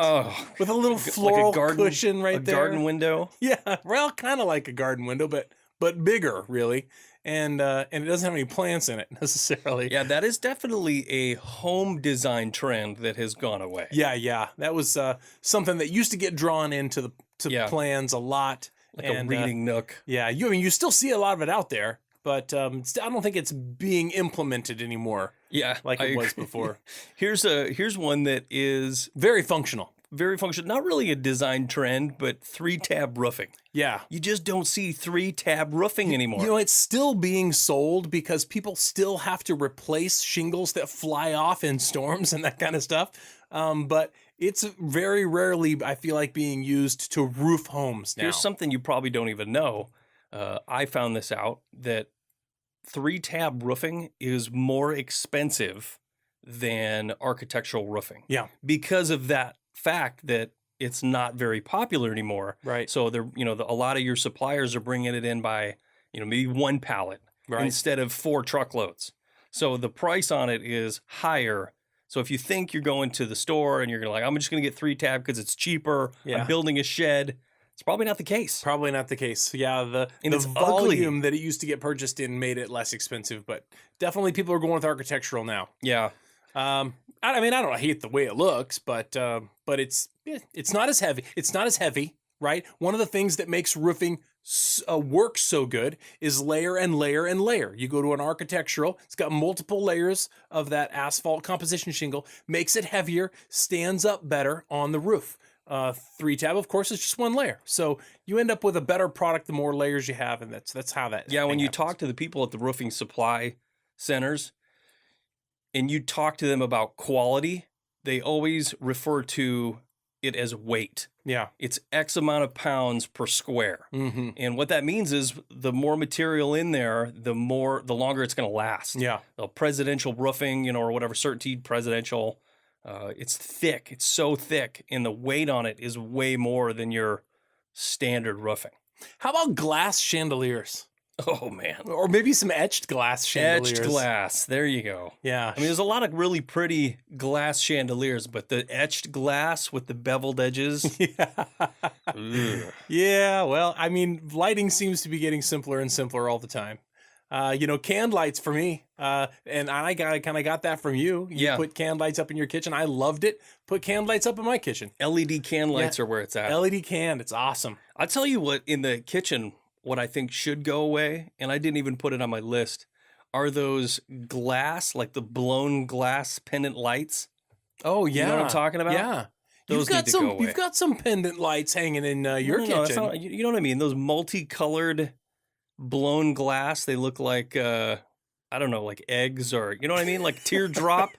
[SPEAKER 3] with a little floral cushion right there.
[SPEAKER 2] A garden window?
[SPEAKER 3] Yeah, well, kind of like a garden window, but bigger, really. And it doesn't have any plants in it necessarily.
[SPEAKER 2] Yeah, that is definitely a home design trend that has gone away.
[SPEAKER 3] Yeah. That was something that used to get drawn into the plans a lot.
[SPEAKER 2] Like a reading nook.
[SPEAKER 3] Yeah, you still see a lot of it out there, but I don't think it's being implemented anymore.
[SPEAKER 2] Yeah,
[SPEAKER 3] like it was before.
[SPEAKER 2] Here's one that is
[SPEAKER 3] very functional.
[SPEAKER 2] Very functional. Not really a design trend, but 3-tab roofing.
[SPEAKER 3] Yeah.
[SPEAKER 2] You just don't see 3-tab roofing anymore.
[SPEAKER 3] It's still being sold because people still have to replace shingles that fly off in storms and that kind of stuff. But it's very rarely, I feel like, being used to roof homes now.
[SPEAKER 2] Here's something you probably don't even know. I found this out, that 3-tab roofing is more expensive than architectural roofing.
[SPEAKER 3] Yeah.
[SPEAKER 2] Because of that fact that it's not very popular anymore.
[SPEAKER 3] Right.
[SPEAKER 2] So they're, a lot of your suppliers are bringing it in by, maybe one pallet instead of 4 truckloads. So the price on it is higher. So if you think you're going to the store and you're like, I'm just going to get 3-tab because it's cheaper, I'm building a shed, it's probably not the case.
[SPEAKER 3] Probably not the case. Yeah, the volume that it used to get purchased in made it less expensive, but definitely people are going with architectural now.
[SPEAKER 2] Yeah.
[SPEAKER 3] I mean, I don't hate the way it looks, but it's not as heavy. It's not as heavy, right? One of the things that makes roofing work so good is layer and layer and layer. You go to an architectural, it's got multiple layers of that asphalt composition shingle, makes it heavier, stands up better on the roof. 3-tab, of course, is just one layer. So you end up with a better product the more layers you have, and that's how that.
[SPEAKER 2] Yeah, when you
[SPEAKER 3] happens.
[SPEAKER 2] talk to the people at the roofing supply centers, and you talk to them about quality, they always refer to it as weight.
[SPEAKER 3] Yeah.
[SPEAKER 2] It's X amount of pounds per square.
[SPEAKER 3] Mm-hmm.
[SPEAKER 2] And what that means is the more material in there, the longer it's going to last.
[SPEAKER 3] Yeah.
[SPEAKER 2] The presidential roofing, or whatever, CertainTeed presidential, it's thick. It's so thick, and the weight on it is way more than your standard roofing.
[SPEAKER 3] How about glass chandeliers?
[SPEAKER 2] Oh, man.
[SPEAKER 3] Or maybe some etched glass chandeliers.
[SPEAKER 2] Etched glass. There you go.
[SPEAKER 3] Yeah.
[SPEAKER 2] I mean, there's a lot of really pretty glass chandeliers, but the etched glass with the beveled edges.
[SPEAKER 3] Yeah. Yeah. Well, I mean, lighting seems to be getting simpler and simpler all the time. Can lights for me. And I kind of got that from you. You put can lights up in your kitchen. I loved it. Put can lights up in my kitchen.
[SPEAKER 2] LED can lights are where it's at.
[SPEAKER 3] LED can. It's awesome.
[SPEAKER 2] I'll tell you what, in the kitchen, what I think should go away, and I didn't even put it on my list, are those glass, like the blown glass pendant lights.
[SPEAKER 3] Oh yeah,
[SPEAKER 2] You know what I'm talking about?
[SPEAKER 3] Yeah,
[SPEAKER 2] Those need to go away.
[SPEAKER 3] You've got some pendant lights hanging in your
[SPEAKER 2] No, that's
[SPEAKER 3] kitchen.
[SPEAKER 2] not, you know what I mean? Those multicolored blown glass. They look like I don't know, like eggs, or you know what I mean, like teardrop,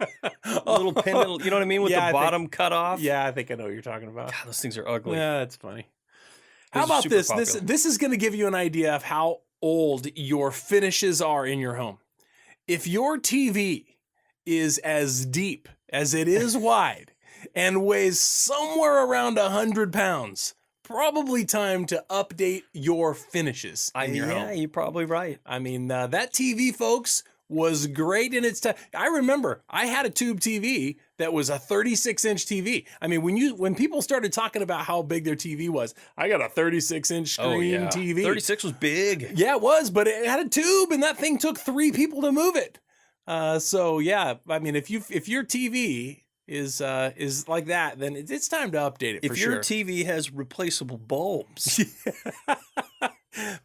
[SPEAKER 2] little pendant. You know what I mean, with the bottom cut off.
[SPEAKER 3] Yeah, I think I know what you're talking about.
[SPEAKER 2] God, those things are ugly.
[SPEAKER 3] Yeah, that's funny.
[SPEAKER 2] Those
[SPEAKER 3] How
[SPEAKER 2] are
[SPEAKER 3] about
[SPEAKER 2] super
[SPEAKER 3] this?
[SPEAKER 2] popular.
[SPEAKER 3] This is going to give you an idea of how old your finishes are in your home. If your TV is as deep as it is wide and weighs somewhere around 100 pounds, probably time to update your finishes in your home.
[SPEAKER 2] Yeah, you're probably right.
[SPEAKER 3] I mean, that TV, folks, was great in its time. I remember I had a tube TV that was a 36-inch TV. I mean, when people started talking about how big their TV was, I got a 36-inch screen TV.
[SPEAKER 2] 36 was big.
[SPEAKER 3] Yeah, it was, but it had a tube, and that thing took 3 people to move it. So yeah, I mean, if your TV is like that, then it's time to update it.
[SPEAKER 2] If your TV has replaceable bulbs,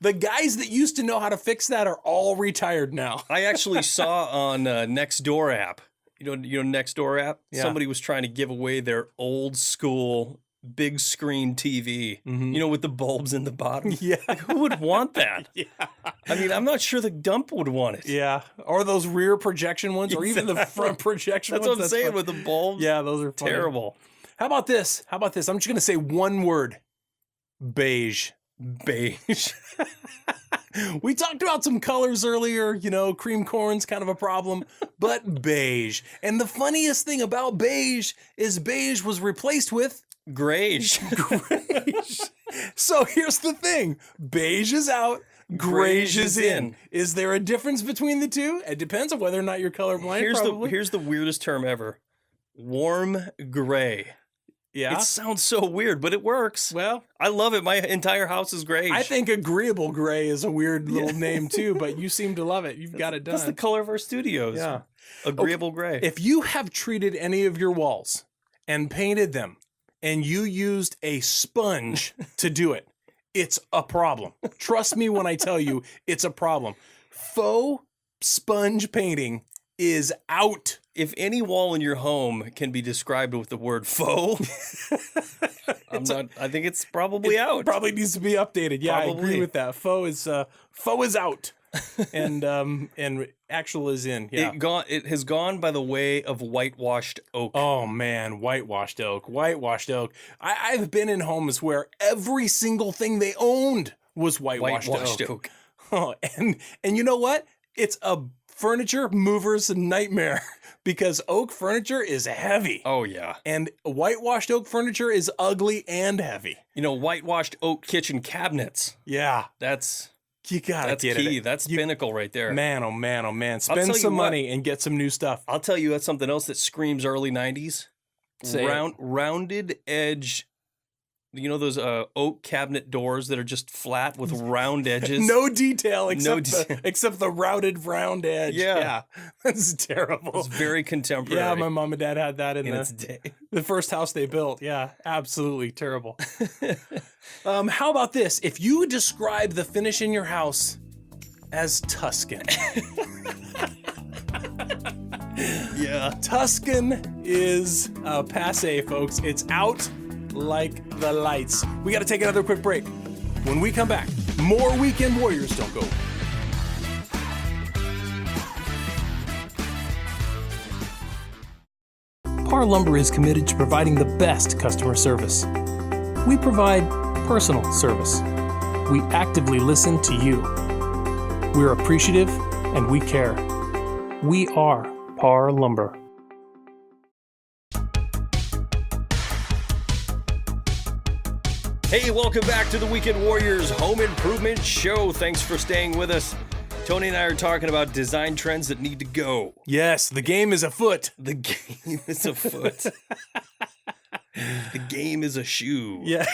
[SPEAKER 3] the guys that used to know how to fix that are all retired now.
[SPEAKER 2] I actually saw on Nextdoor app. You know Nextdoor app.
[SPEAKER 3] Yeah.
[SPEAKER 2] Somebody was trying to give away their old school big screen TV.
[SPEAKER 3] Mhm.
[SPEAKER 2] You know, with the bulbs in the bottom.
[SPEAKER 3] Yeah.
[SPEAKER 2] Like, who would want that?
[SPEAKER 3] Yeah.
[SPEAKER 2] I mean, I'm not sure the dump would want it.
[SPEAKER 3] Yeah, or those rear projection ones, or even the front projection
[SPEAKER 2] That's
[SPEAKER 3] ones.
[SPEAKER 2] what I'm saying
[SPEAKER 3] fun.
[SPEAKER 2] with the bulbs.
[SPEAKER 3] Yeah, those are funny.
[SPEAKER 2] Terrible.
[SPEAKER 3] How about this? I'm just going to say one word. Beige.
[SPEAKER 2] Beige.
[SPEAKER 3] We talked about some colors earlier, cream corn's kind of a problem, but beige. And the funniest thing about beige is beige was replaced with
[SPEAKER 2] Grayish.
[SPEAKER 3] grayish. So here's the thing. Beige is out. Grayish is in. Is there a difference between the two? It depends on whether or not you're colorblind.
[SPEAKER 2] Here's the weirdest term ever. Warm gray.
[SPEAKER 3] Yeah.
[SPEAKER 2] It sounds so weird, but it works.
[SPEAKER 3] Well,
[SPEAKER 2] I love it. My entire house is grayish.
[SPEAKER 3] I think agreeable gray is a weird little name too, but you seem to love it. You've got it done.
[SPEAKER 2] That's the color of our studios.
[SPEAKER 3] Yeah.
[SPEAKER 2] Agreeable gray.
[SPEAKER 3] If you have treated any of your walls and painted them and you used a sponge to do it, it's a problem. Trust me when I tell you it's a problem. Faux sponge painting is out.
[SPEAKER 2] If any wall in your home can be described with the word faux, I think it's probably out.
[SPEAKER 3] Probably needs to be updated. Yeah, I agree
[SPEAKER 2] Probably.
[SPEAKER 3] with that. Faux is out. and actual is in. Yeah.
[SPEAKER 2] It has gone by the way of whitewashed oak.
[SPEAKER 3] Oh man, whitewashed oak. I've been in homes where every single thing they owned was whitewashed oak. Oh, and you know what? It's a furniture mover's nightmare because oak furniture is heavy.
[SPEAKER 2] Oh yeah.
[SPEAKER 3] And whitewashed oak furniture is ugly and heavy.
[SPEAKER 2] Whitewashed oak kitchen cabinets.
[SPEAKER 3] Yeah. You gotta
[SPEAKER 2] That's
[SPEAKER 3] get
[SPEAKER 2] key.
[SPEAKER 3] it.
[SPEAKER 2] That's pinnacle right there.
[SPEAKER 3] Man, oh man, oh man.
[SPEAKER 2] I'll tell
[SPEAKER 3] Spend
[SPEAKER 2] you
[SPEAKER 3] some
[SPEAKER 2] what.
[SPEAKER 3] money and get some new stuff.
[SPEAKER 2] I'll tell you that's something else that screams early 90s.
[SPEAKER 3] Say it.
[SPEAKER 2] Rounded edge. You know those oak cabinet doors that are just flat with round edges?
[SPEAKER 3] No detail except,
[SPEAKER 2] detail.
[SPEAKER 3] except the routed round edge.
[SPEAKER 2] Yeah.
[SPEAKER 3] That's terrible.
[SPEAKER 2] It's very contemporary.
[SPEAKER 3] Yeah, my mom and dad had that in
[SPEAKER 2] its day.
[SPEAKER 3] the first house they built. Yeah, absolutely terrible. How about this? If you describe the finish in your house as Tuscan.
[SPEAKER 2] Yeah.
[SPEAKER 3] Tuscan is passe, folks. It's out like the lights. We got to take another quick break. When we come back, more Weekend Warriors. Don't go. Parr Lumber is committed to providing the best customer service. We provide personal service. We actively listen to you. We're appreciative and we care. We are Parr Lumber.
[SPEAKER 2] Hey, welcome back to the Weekend Warriors Home Improvement Show. Thanks for staying with us. Tony and I are talking about design trends that need to go.
[SPEAKER 3] Yes, the game is afoot.
[SPEAKER 2] The game is afoot. The game is a shoe.
[SPEAKER 3] Yeah.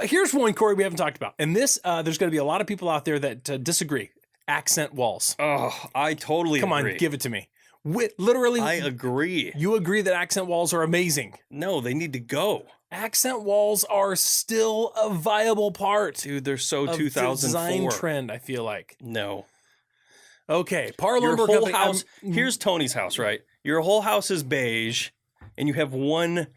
[SPEAKER 3] Here's one, Corey, we haven't talked about. And this, there's going to be a lot of people out there that disagree. Accent walls.
[SPEAKER 2] Oh, I totally
[SPEAKER 3] Come
[SPEAKER 2] agree.
[SPEAKER 3] on, give it to me. Literally,
[SPEAKER 2] I agree.
[SPEAKER 3] you agree that accent walls are amazing.
[SPEAKER 2] No, they need to go.
[SPEAKER 3] Accent walls are still a viable part
[SPEAKER 2] Dude, they're so
[SPEAKER 3] of
[SPEAKER 2] 2004.
[SPEAKER 3] design trend, I feel like.
[SPEAKER 2] No.
[SPEAKER 3] Okay, Parr
[SPEAKER 2] Your
[SPEAKER 3] Lumber
[SPEAKER 2] whole
[SPEAKER 3] Company.
[SPEAKER 2] house. Here's Tony's house, right? Your whole house is beige, and you have one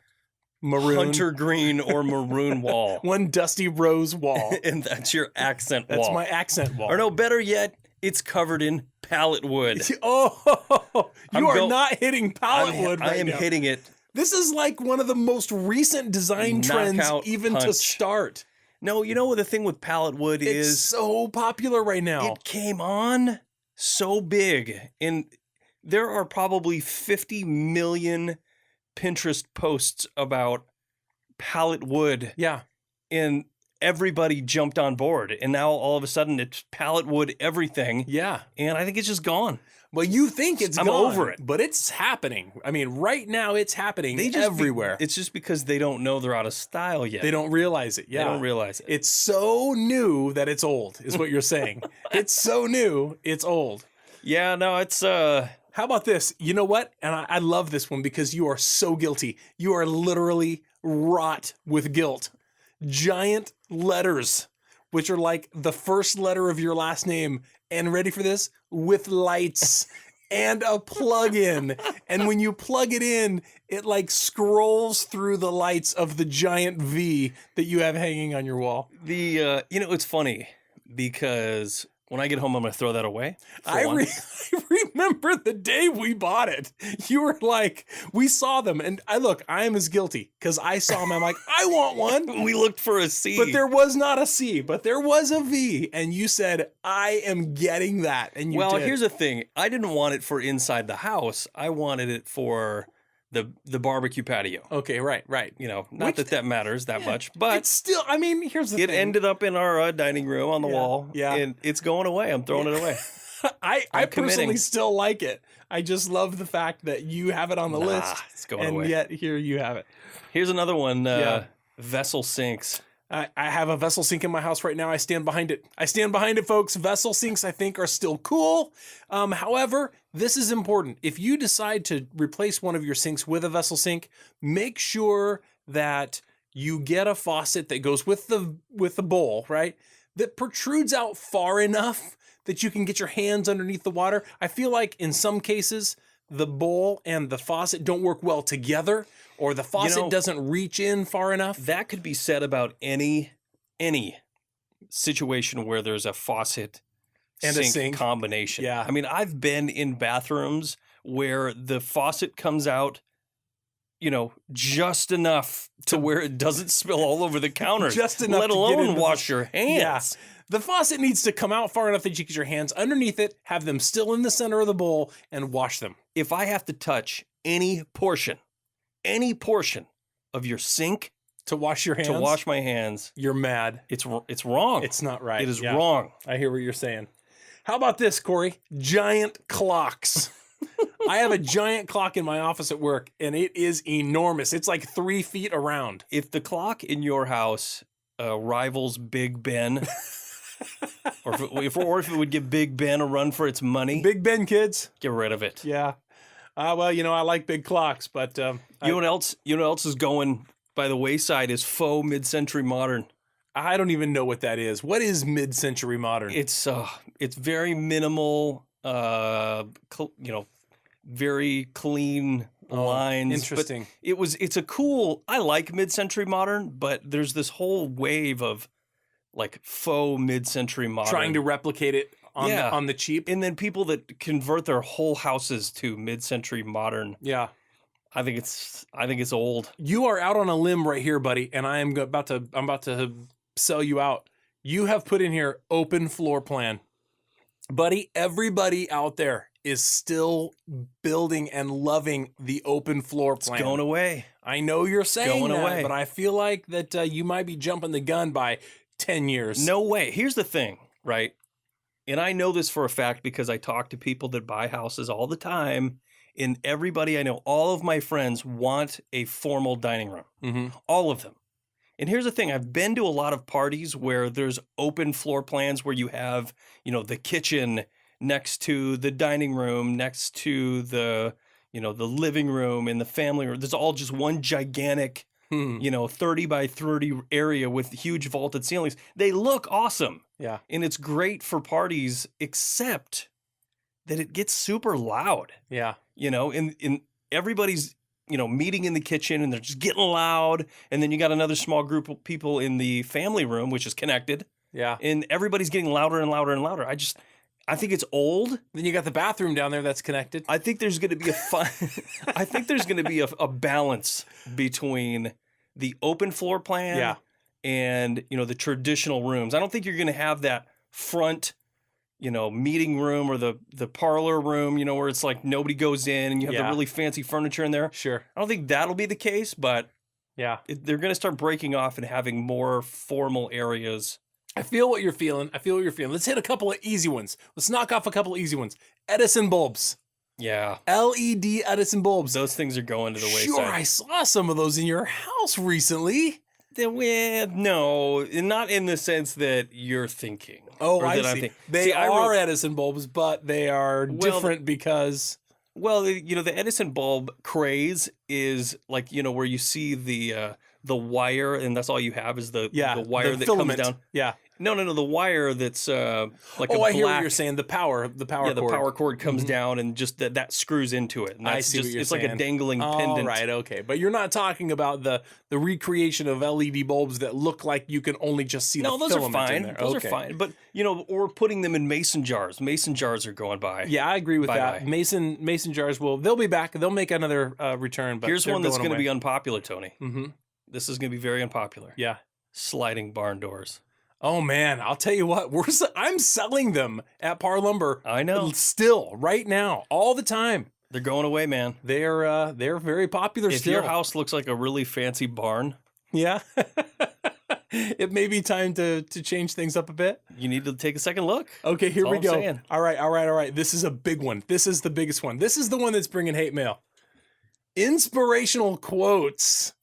[SPEAKER 3] maroon,
[SPEAKER 2] hunter green or maroon wall,
[SPEAKER 3] one dusty rose wall.
[SPEAKER 2] and that's your accent wall.
[SPEAKER 3] That's my accent wall.
[SPEAKER 2] Or no, better yet, it's covered in pallet wood.
[SPEAKER 3] Oh, you are
[SPEAKER 2] go-
[SPEAKER 3] not hitting pallet wood right
[SPEAKER 2] I am
[SPEAKER 3] now.
[SPEAKER 2] hitting it.
[SPEAKER 3] This is like one of the most recent design trends,
[SPEAKER 2] Knockout
[SPEAKER 3] even to
[SPEAKER 2] punch.
[SPEAKER 3] start.
[SPEAKER 2] No, you know what the thing with pallet wood
[SPEAKER 3] It's
[SPEAKER 2] is?
[SPEAKER 3] so popular right now.
[SPEAKER 2] It came on so big, and there are probably 50 million Pinterest posts about pallet wood,
[SPEAKER 3] Yeah.
[SPEAKER 2] and everybody jumped on board, and now all of a sudden it's pallet wood everything,
[SPEAKER 3] Yeah.
[SPEAKER 2] and I think it's just gone.
[SPEAKER 3] Well, you think it's
[SPEAKER 2] I'm
[SPEAKER 3] gone,
[SPEAKER 2] over it.
[SPEAKER 3] but it's happening. I mean, right now it's happening everywhere.
[SPEAKER 2] It's just because they don't know they're out of style yet.
[SPEAKER 3] They don't realize it. Yeah.
[SPEAKER 2] They don't realize it.
[SPEAKER 3] It's so new that it's old, is what you're saying. It's so new, it's old.
[SPEAKER 2] Yeah, no, it's
[SPEAKER 3] How about this? You know what? And I love this one because you are so guilty. You are literally wrought with guilt. Giant letters, which are like the first letter of your last name. And ready for this? With lights and a plug-in. And when you plug it in, it like scrolls through the lights of the giant V that you have hanging on your wall.
[SPEAKER 2] it's funny because when I get home, I'm going to throw that away.
[SPEAKER 3] I remember the day we bought it. You were like, we saw them. And I am as guilty because I saw them. I'm like, I want one.
[SPEAKER 2] We looked for a C.
[SPEAKER 3] But there was not a C, but there was a V. And you said, I am getting that. And you did.
[SPEAKER 2] Here's the thing. I didn't want it for inside the house. I wanted it for the barbecue patio.
[SPEAKER 3] Okay, right.
[SPEAKER 2] Not that matters that much, but
[SPEAKER 3] it's still, here's the
[SPEAKER 2] it
[SPEAKER 3] thing.
[SPEAKER 2] ended up in our dining room on the wall.
[SPEAKER 3] yeah.
[SPEAKER 2] And it's going away. I'm throwing it away.
[SPEAKER 3] I
[SPEAKER 2] I'm
[SPEAKER 3] personally
[SPEAKER 2] committing.
[SPEAKER 3] still like it. I just love the fact that you have it on the list.
[SPEAKER 2] It's going
[SPEAKER 3] and
[SPEAKER 2] away.
[SPEAKER 3] yet here you have it.
[SPEAKER 2] Here's another one. Vessel sinks.
[SPEAKER 3] I have a vessel sink in my house right now. I stand behind it. Folks. Vessel sinks, I think, are still cool. However, this is important. If you decide to replace one of your sinks with a vessel sink, make sure that you get a faucet that goes with the bowl, right? That protrudes out far enough that you can get your hands underneath the water. I feel like in some cases, the bowl and the faucet don't work well together, or the faucet doesn't reach in far enough.
[SPEAKER 2] That could be said about any situation where there's a faucet
[SPEAKER 3] And a sink
[SPEAKER 2] combination.
[SPEAKER 3] Yeah.
[SPEAKER 2] I mean, I've been in bathrooms where the faucet comes out, just enough to where it doesn't spill all over the counter.
[SPEAKER 3] Just enough
[SPEAKER 2] let
[SPEAKER 3] to get
[SPEAKER 2] alone
[SPEAKER 3] into
[SPEAKER 2] wash your hands.
[SPEAKER 3] Yeah. The faucet needs to come out far enough that you get your hands underneath it, have them still in the center of the bowl, and wash them.
[SPEAKER 2] If I have to touch any portion of your sink
[SPEAKER 3] To wash your hands?
[SPEAKER 2] to wash my hands,
[SPEAKER 3] You're mad.
[SPEAKER 2] it's wrong.
[SPEAKER 3] It's not right.
[SPEAKER 2] It is
[SPEAKER 3] Yeah.
[SPEAKER 2] wrong.
[SPEAKER 3] I hear what you're saying. How about this, Corey? Giant clocks. I have a giant clock in my office at work, and it is enormous. It's like 3 feet around.
[SPEAKER 2] If the clock in your house rivals Big Ben, or if it would give Big Ben a run for its money,
[SPEAKER 3] Big Ben, kids.
[SPEAKER 2] get rid of it.
[SPEAKER 3] Yeah. I like big clocks, but
[SPEAKER 2] You know what else? You know what else is going by the wayside is faux mid-century modern.
[SPEAKER 3] I don't even know what that is. What is mid-century modern?
[SPEAKER 2] It's very minimal. Very clean lines.
[SPEAKER 3] Interesting.
[SPEAKER 2] But it's a cool. I like mid-century modern, but there's this whole wave of like faux mid-century modern
[SPEAKER 3] Trying to replicate it on the cheap.
[SPEAKER 2] and then people that convert their whole houses to mid-century modern.
[SPEAKER 3] Yeah.
[SPEAKER 2] I think it's old.
[SPEAKER 3] You are out on a limb right here, buddy, and I'm about to sell you out. You have put in here open floor plan. Buddy, everybody out there is still building and loving the open floor plan.
[SPEAKER 2] It's going away.
[SPEAKER 3] I know you're saying
[SPEAKER 2] going
[SPEAKER 3] that,
[SPEAKER 2] away.
[SPEAKER 3] but I feel like that you might be jumping the gun by 10 years.
[SPEAKER 2] No way. Here's the thing, right? And I know this for a fact because I talk to people that buy houses all the time. And everybody I know, all of my friends want a formal dining room.
[SPEAKER 3] Mm-hmm.
[SPEAKER 2] All of them. And here's the thing. I've been to a lot of parties where there's open floor plans where you have, the kitchen next to the dining room, next to the living room and the family room. There's all just one gigantic, 30 by 30 area with huge vaulted ceilings. They look awesome.
[SPEAKER 3] Yeah.
[SPEAKER 2] And it's great for parties, except that it gets super loud.
[SPEAKER 3] Yeah.
[SPEAKER 2] You know, in everybody's, you know, meeting in the kitchen and they're just getting loud. And then you got another small group of people in the family room, which is connected.
[SPEAKER 3] Yeah.
[SPEAKER 2] And everybody's getting louder and louder and louder. I think it's old.
[SPEAKER 3] Then you got the bathroom down there that's connected.
[SPEAKER 2] I think there's going to be I think there's going to be a balance between the open floor plan and, you know, the traditional rooms. I don't think you're going to have that front, you know, meeting room or the parlor room, you know, where it's like nobody goes in and you have the really fancy furniture in there.
[SPEAKER 3] Sure.
[SPEAKER 2] I don't think that'll be the case, but they're going to start breaking off and having more formal areas.
[SPEAKER 3] I feel what you're feeling. Let's hit a couple of easy ones. Let's knock off a couple of easy ones. Edison bulbs.
[SPEAKER 2] Yeah.
[SPEAKER 3] LED Edison bulbs.
[SPEAKER 2] Those things are going to the wayside.
[SPEAKER 3] Sure, I saw some of those in your house recently.
[SPEAKER 2] No, not in the sense that you're thinking.
[SPEAKER 3] Oh, I see. They are Edison bulbs, but they are different because...
[SPEAKER 2] Well, you know, the Edison bulb craze is like, you know, where you see the wire and that's all you have is the wire that
[SPEAKER 3] filament
[SPEAKER 2] comes down.
[SPEAKER 3] Yeah.
[SPEAKER 2] No, the wire that's like a black...
[SPEAKER 3] I hear what you're saying. The power cord.
[SPEAKER 2] The power cord comes down and just that screws into it. And
[SPEAKER 3] I see what you're saying.
[SPEAKER 2] It's like a dangling pendant.
[SPEAKER 3] Oh, right, okay. But you're not talking about the recreation of LED bulbs that look like you can only just see the filament in there.
[SPEAKER 2] Those are fine. But, you know, or putting them in mason jars. Mason jars are going by.
[SPEAKER 3] Yeah, I agree with that. Mason jars they'll be back. They'll make another return. But
[SPEAKER 2] here's one that's going to be unpopular, Tony.
[SPEAKER 3] Mm-hmm.
[SPEAKER 2] This is going to be very unpopular.
[SPEAKER 3] Yeah.
[SPEAKER 2] Sliding barn doors.
[SPEAKER 3] Oh man, I'll tell you what. I'm selling them at Parr Lumber.
[SPEAKER 2] I know.
[SPEAKER 3] Still, right now, all the time.
[SPEAKER 2] They're going away, man.
[SPEAKER 3] They're very popular
[SPEAKER 2] if
[SPEAKER 3] still.
[SPEAKER 2] If your house looks like a really fancy barn,
[SPEAKER 3] yeah, it may be time to change things up a bit.
[SPEAKER 2] You need to take a second look.
[SPEAKER 3] Okay, here we go.
[SPEAKER 2] Saying.
[SPEAKER 3] All right. This is a big one. This is the biggest one. This is the one that's bringing hate mail. Inspirational quotes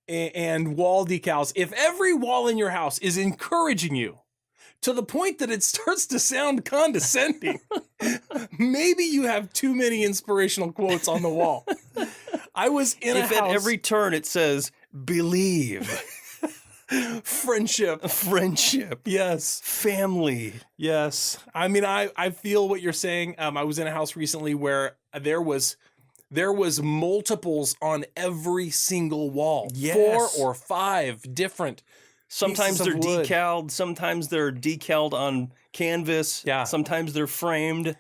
[SPEAKER 3] and wall decals. If every wall in your house is encouraging you to the point that it starts to sound condescending, maybe you have too many inspirational quotes on the wall. I was in a house.
[SPEAKER 2] If at every turn it says, believe.
[SPEAKER 3] Friendship.
[SPEAKER 2] Yes. Family.
[SPEAKER 3] Yes. I mean, I feel what you're saying. I was in a house recently where there was multiples on every single wall.
[SPEAKER 2] Yes.
[SPEAKER 3] 4 or 5 different.
[SPEAKER 2] Sometimes they're decaled. Sometimes they're decaled on canvas.
[SPEAKER 3] Yeah.
[SPEAKER 2] Sometimes they're framed.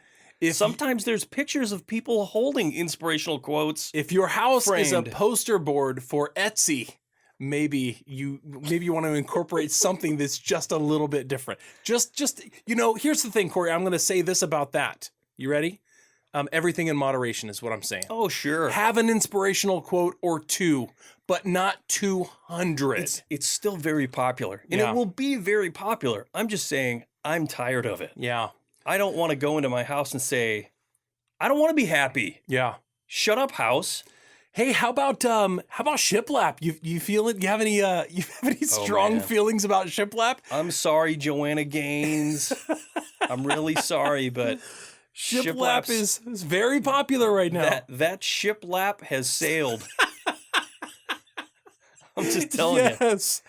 [SPEAKER 2] Sometimes there's pictures of people holding inspirational quotes.
[SPEAKER 3] If your house
[SPEAKER 2] framed.
[SPEAKER 3] is a poster board for Etsy, maybe you want to incorporate something that's just a little bit different. Just you know, here's the thing, Corey. I'm going to say this about that. You ready? Everything in moderation is what I'm saying.
[SPEAKER 2] Oh, sure.
[SPEAKER 3] Have an inspirational quote or 2, but not 200.
[SPEAKER 2] It's still very popular. And it will be very popular. I'm just saying I'm tired of it.
[SPEAKER 3] Yeah.
[SPEAKER 2] I don't want to go into my house and say, I don't want to be happy.
[SPEAKER 3] Yeah.
[SPEAKER 2] Shut up, house.
[SPEAKER 3] Hey, how about shiplap? You feel it? You have any strong feelings about shiplap?
[SPEAKER 2] I'm sorry, Joanna Gaines. I'm really sorry, but
[SPEAKER 3] shiplap is very popular right now.
[SPEAKER 2] That shiplap has sailed. I'm just telling you.
[SPEAKER 3] Yes.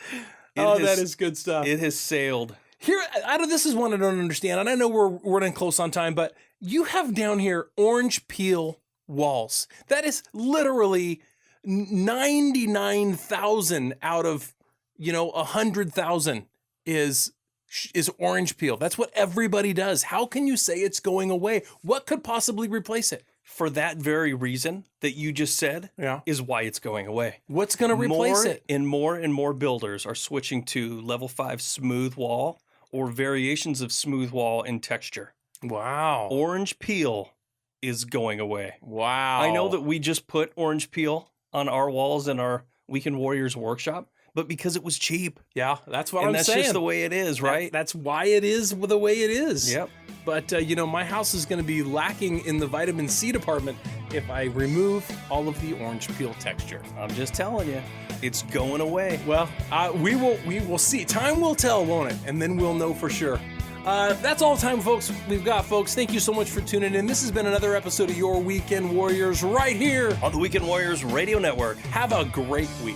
[SPEAKER 3] That is good stuff.
[SPEAKER 2] It has sailed.
[SPEAKER 3] Here, this is one I don't understand, and I know we're running close on time, but you have down here orange peel walls. That is literally 99,000 out of 100,000 is orange peel. That's what everybody does. How can you say it's going away? What could possibly replace it?
[SPEAKER 2] For that very reason that you just said is why it's going away.
[SPEAKER 3] What's going to replace it?
[SPEAKER 2] More and more builders are switching to level 5 smooth wall or variations of smooth wall in texture.
[SPEAKER 3] Wow.
[SPEAKER 2] Orange peel is going away.
[SPEAKER 3] Wow.
[SPEAKER 2] I know that we just put orange peel on our walls in our Weekend Warriors workshop, but because it was cheap.
[SPEAKER 3] Yeah, that's what I'm saying.
[SPEAKER 2] And that's just the way it is, right?
[SPEAKER 3] That's why it is the way it is.
[SPEAKER 2] Yep.
[SPEAKER 3] But, my house is going to be lacking in the vitamin C department if I remove all of the orange peel texture.
[SPEAKER 2] I'm just telling you, it's going away.
[SPEAKER 3] Well, we will see. Time will tell, won't it? And then we'll know for sure. That's all the time, folks. We've got, folks. Thank you so much for tuning in. This has been another episode of Your Weekend Warriors right here
[SPEAKER 2] on the Weekend Warriors Radio Network.
[SPEAKER 3] Have a great week.